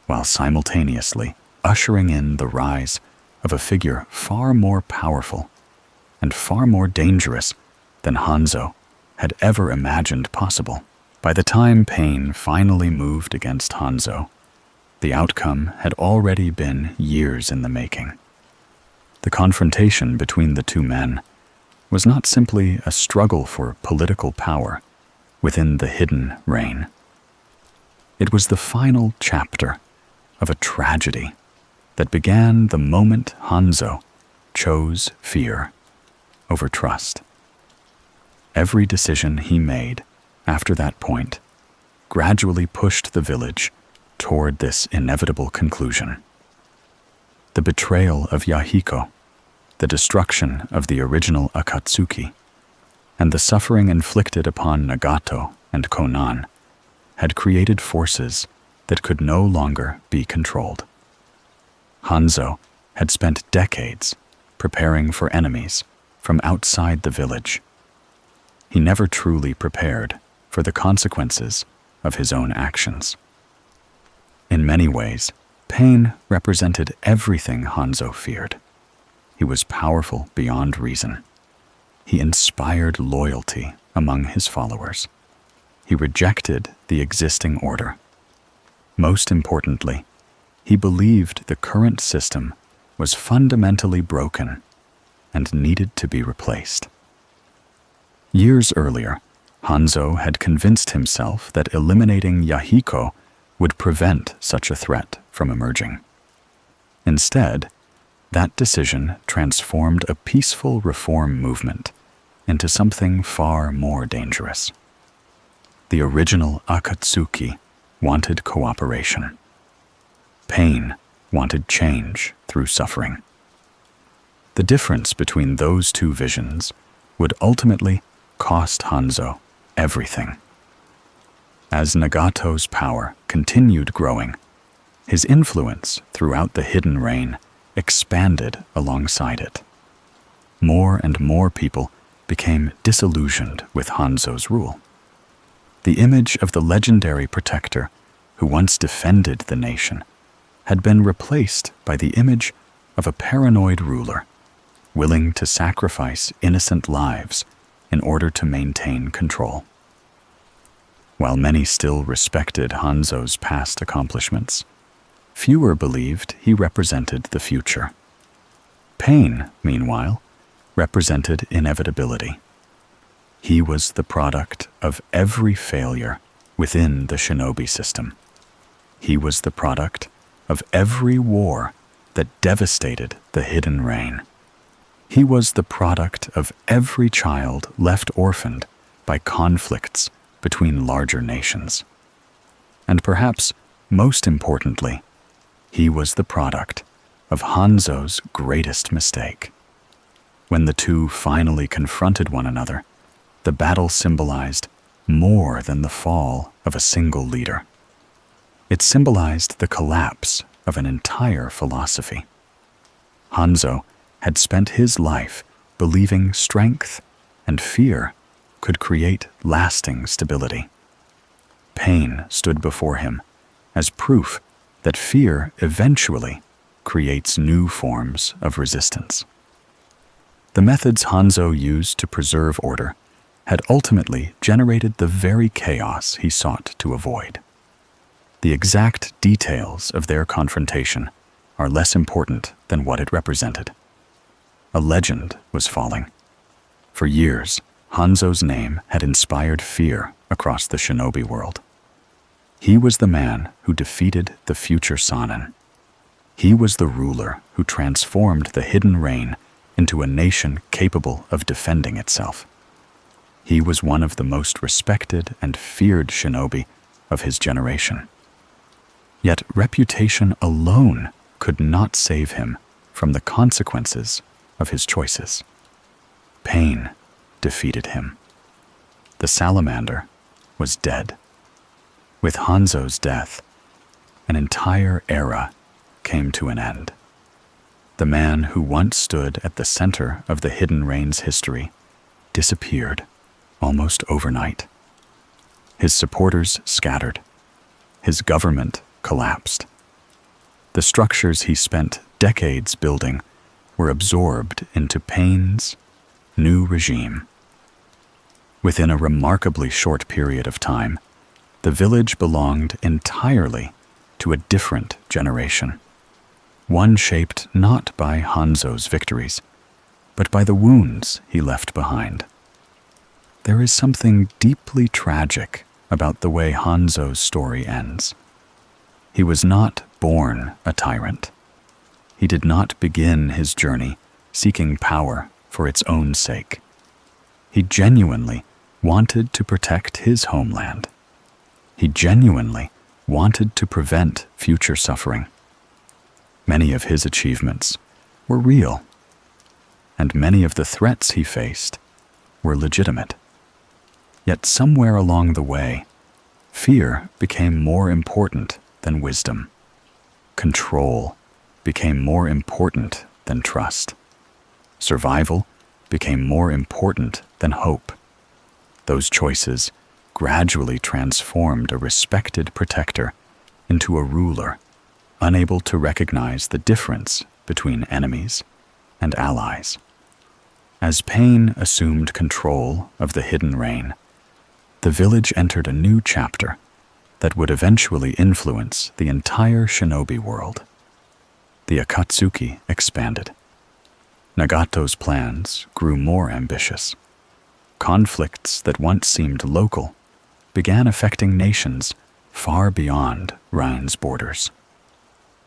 while simultaneously ushering in the rise of a figure far more powerful and far more dangerous than Hanzo had ever imagined possible. By the time pain finally moved against Hanzo, the outcome had already been years in the making. The confrontation between the two men was not simply a struggle for political power within the Hidden Rain. It was the final chapter of a tragedy that began the moment Hanzo chose fear over trust. Every decision he made after that point gradually pushed the village toward this inevitable conclusion. The betrayal of Yahiko, the destruction of the original Akatsuki, and the suffering inflicted upon Nagato and Konan had created forces that could no longer be controlled. Hanzo had spent decades preparing for enemies from outside the village. He never truly prepared for the consequences of his own actions. In many ways, pain represented everything Hanzo feared. He was powerful beyond reason. He inspired loyalty among his followers. He rejected the existing order. Most importantly, he believed the current system was fundamentally broken and needed to be replaced. Years earlier, Hanzo had convinced himself that eliminating Yahiko would prevent such a threat from emerging. Instead, that decision transformed a peaceful reform movement into something far more dangerous. The original Akatsuki wanted cooperation. Pain wanted change through suffering. The difference between those two visions would ultimately cost Hanzo everything. As Nagato's power continued growing, his influence throughout the Hidden Reign expanded alongside it. More and more people became disillusioned with Hanzo's rule. The image of the legendary protector who once defended the nation had been replaced by the image of a paranoid ruler, willing to sacrifice innocent lives in order to maintain control. While many still respected Hanzo's past accomplishments, fewer believed he represented the future. Pain, meanwhile, represented inevitability. He was the product of every failure within the shinobi system. He was the product of every war that devastated the Hidden Reign. He was the product of every child left orphaned by conflicts between larger nations. And perhaps most importantly, he was the product of Hanzo's greatest mistake. When the two finally confronted one another, the battle symbolized more than the fall of a single leader. It symbolized the collapse of an entire philosophy. Hanzo had spent his life believing strength and fear could create lasting stability. Pain stood before him as proof that fear eventually creates new forms of resistance. The methods Hanzo used to preserve order had ultimately generated the very chaos he sought to avoid. The exact details of their confrontation are less important than what it represented. A legend was falling. For years, Hanzo's name had inspired fear across the shinobi world. He was the man who defeated the future Sannin. He was the ruler who transformed the Hidden Reign into a nation capable of defending itself. He was one of the most respected and feared shinobi of his generation. Yet reputation alone could not save him from the consequences of his choices. Pain defeated him. The Salamander was dead. With Hanzo's death, an entire era came to an end. The man who once stood at the center of the Hidden Reign's history disappeared almost overnight. His supporters scattered. His government collapsed. The structures he spent decades building were absorbed into Pain's new regime. Within a remarkably short period of time, the village belonged entirely to a different generation, one shaped not by Hanzo's victories, but by the wounds he left behind. There is something deeply tragic about the way Hanzo's story ends. He was not born a tyrant. He did not begin his journey seeking power for its own sake. He genuinely wanted to protect his homeland. He genuinely wanted to prevent future suffering. Many of his achievements were real, and many of the threats he faced were legitimate. Yet somewhere along the way, fear became more important than wisdom. Control became more important than trust. Survival became more important than hope. Those choices gradually transformed a respected protector into a ruler, unable to recognize the difference between enemies and allies. As Pain assumed control of the Hidden Reign, the village entered a new chapter that would eventually influence the entire shinobi world. The Akatsuki expanded. Nagato's plans grew more ambitious. Conflicts that once seemed local began affecting nations far beyond Rhine's borders.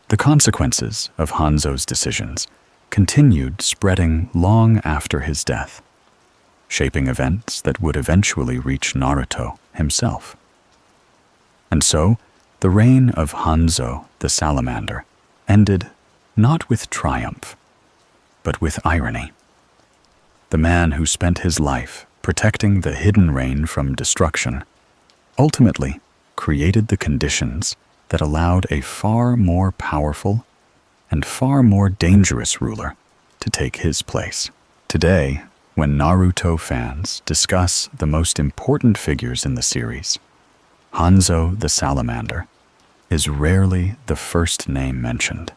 The consequences of Hanzo's decisions continued spreading long after his death, shaping events that would eventually reach Naruto himself. And so, the reign of Hanzo the Salamander ended not with triumph, but with irony. the man who spent his life protecting the hidden rain from destruction, ultimately created the conditions that allowed a far more powerful and far more dangerous ruler to take his place. Today, when Naruto fans discuss the most important figures in the series, Hanzo the Salamander is rarely the first name mentioned.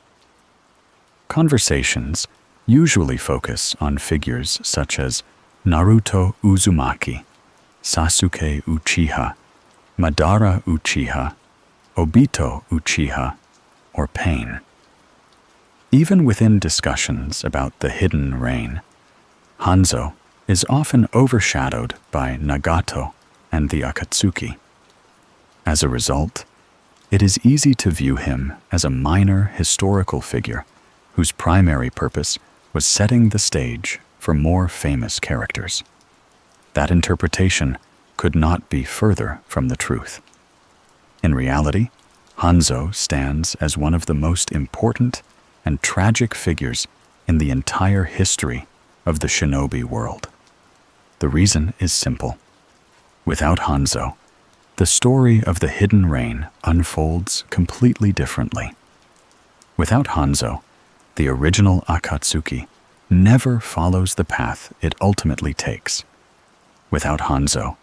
Conversations usually focus on figures such as Naruto Uzumaki, Sasuke Uchiha, Madara Uchiha, Obito Uchiha, or Pain. Even within discussions about the hidden rain, Hanzo is often overshadowed by Nagato and the Akatsuki. As a result, it is easy to view him as a minor historical figure whose primary purpose was setting the stage for more famous characters. That interpretation could not be further from the truth. In reality, Hanzo stands as one of the most important and tragic figures in the entire history of the shinobi world. The reason is simple. Without Hanzo, the story of the hidden rain unfolds completely differently. Without Hanzo, the original Akatsuki never follows the path it ultimately takes. Without Hanzo,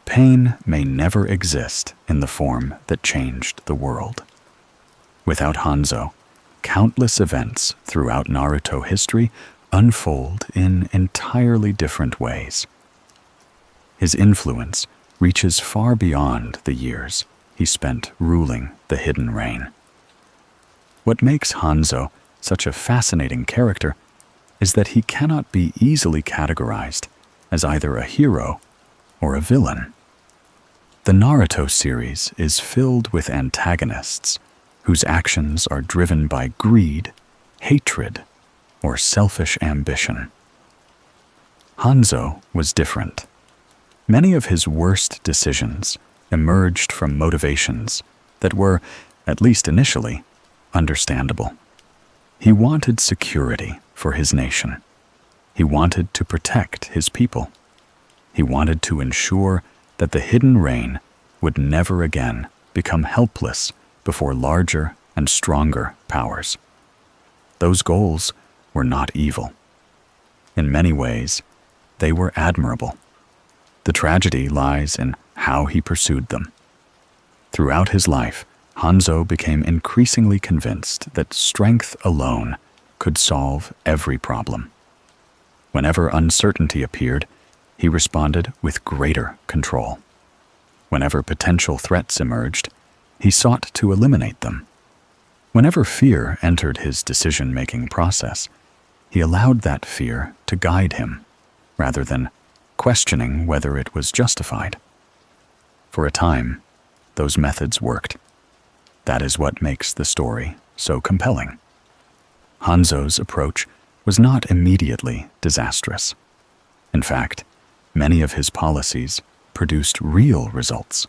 pain may never exist in the form that changed the world. Without Hanzo, countless events throughout Naruto history unfold in entirely different ways. His influence reaches far beyond the years he spent ruling the hidden rain. What makes Hanzo such a fascinating character is that he cannot be easily categorized as either a hero or a villain. The Naruto series is filled with antagonists whose actions are driven by greed, hatred, or selfish ambition. Hanzo was different. Many of his worst decisions emerged from motivations that were, at least initially, understandable. He wanted security for his nation. He wanted to protect his people. He wanted to ensure that the hidden rain would never again become helpless before larger and stronger powers. Those goals were not evil. In many ways, they were admirable. The tragedy lies in how he pursued them. Throughout his life, Hanzo became increasingly convinced that strength alone could solve every problem. Whenever uncertainty appeared, he responded with greater control. Whenever potential threats emerged, he sought to eliminate them. Whenever fear entered his decision-making process, he allowed that fear to guide him, rather than questioning whether it was justified. For a time, those methods worked. That is what makes the story so compelling. Hanzo's approach was not immediately disastrous. In fact, many of his policies produced real results.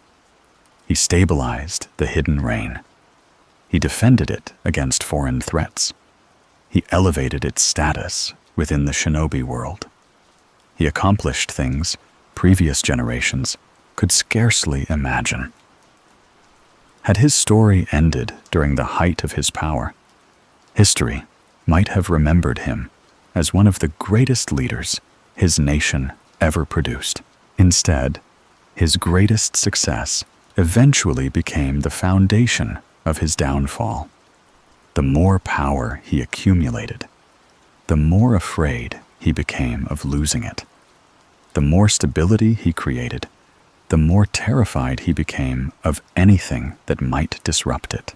He stabilized the hidden rain. He defended it against foreign threats. He elevated its status within the shinobi world. He accomplished things previous generations could scarcely imagine. Had his story ended during the height of his power, history might have remembered him as one of the greatest leaders his nation ever produced. Instead, his greatest success eventually became the foundation of his downfall. The more power he accumulated, the more afraid he became of losing it. The more stability he created, the more terrified he became of anything that might disrupt it.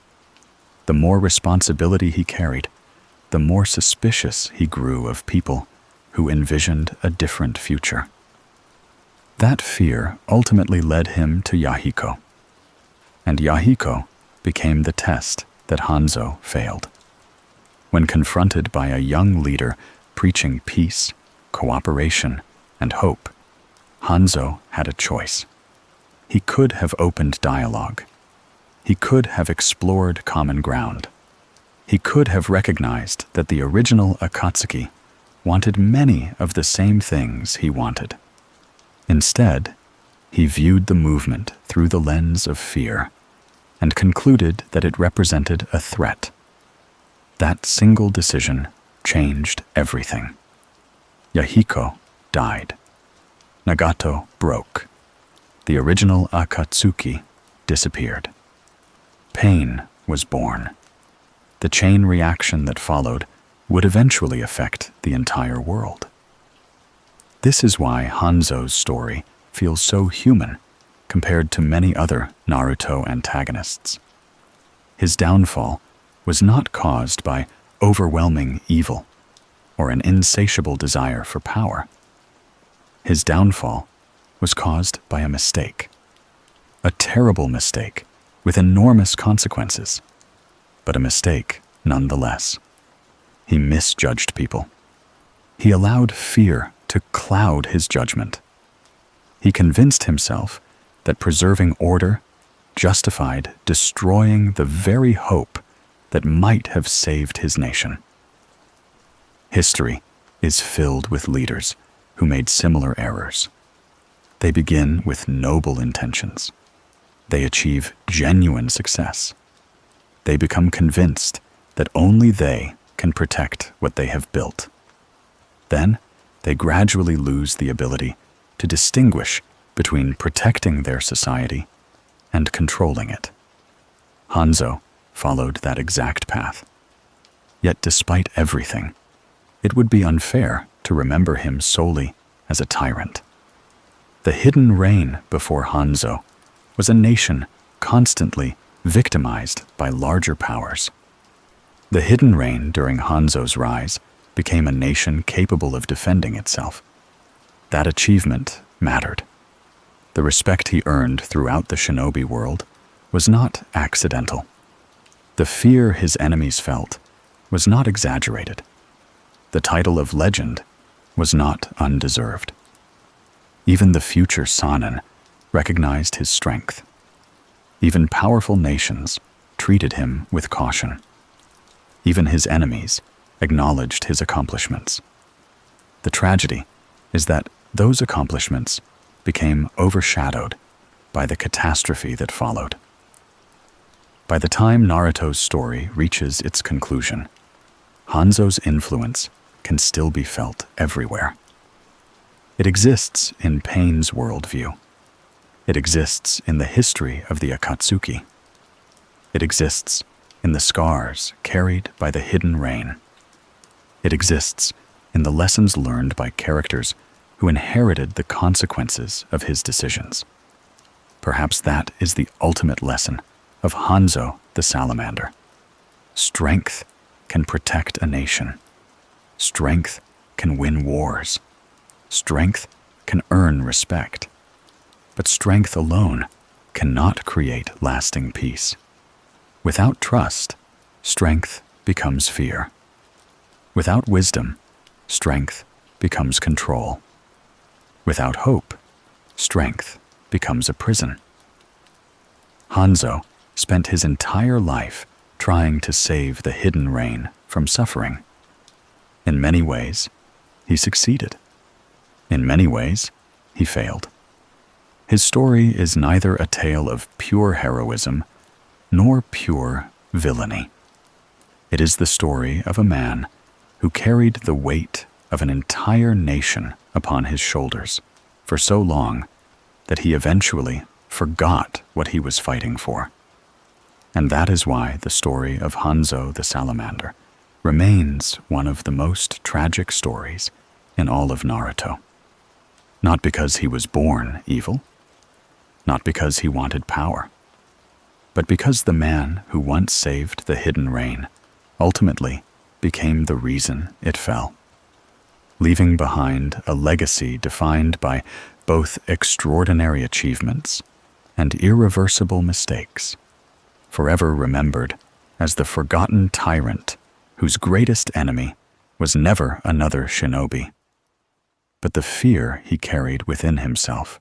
The more responsibility he carried, the more suspicious he grew of people who envisioned a different future. That fear ultimately led him to Yahiko, and Yahiko became the test that Hanzo failed. When confronted by a young leader preaching peace, cooperation, and hope, Hanzo had a choice. He could have opened dialogue. He could have explored common ground. He could have recognized that the original Akatsuki wanted many of the same things he wanted. Instead, he viewed the movement through the lens of fear and concluded that it represented a threat. That single decision changed everything. Yahiko died. Nagato broke. The original Akatsuki disappeared. Pain was born. The chain reaction that followed would eventually affect the entire world. This is why Hanzo's story feels so human compared to many other Naruto antagonists. His downfall was not caused by overwhelming evil or an insatiable desire for power. His downfall was caused by a mistake. A terrible mistake with enormous consequences, but a mistake nonetheless. He misjudged people. He allowed fear to cloud his judgment. He convinced himself that preserving order justified destroying the very hope that might have saved his nation. History is filled with leaders who made similar errors. They begin with noble intentions. They achieve genuine success. They become convinced that only they can protect what they have built. Then, they gradually lose the ability to distinguish between protecting their society and controlling it. Hanzo followed that exact path. Yet despite everything, it would be unfair to remember him solely as a tyrant. The hidden reign before Hanzo was a nation constantly victimized by larger powers. The hidden reign during Hanzo's rise became a nation capable of defending itself. That achievement mattered. The respect he earned throughout the shinobi world was not accidental. The fear his enemies felt was not exaggerated. The title of legend was not undeserved. Even the future Sannin recognized his strength. Even powerful nations treated him with caution. Even his enemies acknowledged his accomplishments. The tragedy is that those accomplishments became overshadowed by the catastrophe that followed. By the time Naruto's story reaches its conclusion, Hanzo's influence can still be felt everywhere. It exists in Pain's worldview. It exists in the history of the Akatsuki. It exists in the scars carried by the hidden reign. It exists in the lessons learned by characters who inherited the consequences of his decisions. Perhaps that is the ultimate lesson of Hanzo the Salamander. Strength can protect a nation. Strength can win wars. Strength can earn respect. But strength alone cannot create lasting peace. Without trust, strength becomes fear. Without wisdom, strength becomes control. Without hope, strength becomes a prison. Hanzo spent his entire life trying to save the hidden reign from suffering. In many ways, he succeeded. In many ways, he failed. His story is neither a tale of pure heroism nor pure villainy. It is the story of a man who carried the weight of an entire nation upon his shoulders for so long that he eventually forgot what he was fighting for. And that is why the story of Hanzo the Salamander remains one of the most tragic stories in all of Naruto. Not because he was born evil, not because he wanted power, but because the man who once saved the hidden reign ultimately became the reason it fell, leaving behind a legacy defined by both extraordinary achievements and irreversible mistakes, forever remembered as the forgotten tyrant whose greatest enemy was never another shinobi, but the fear he carried within himself.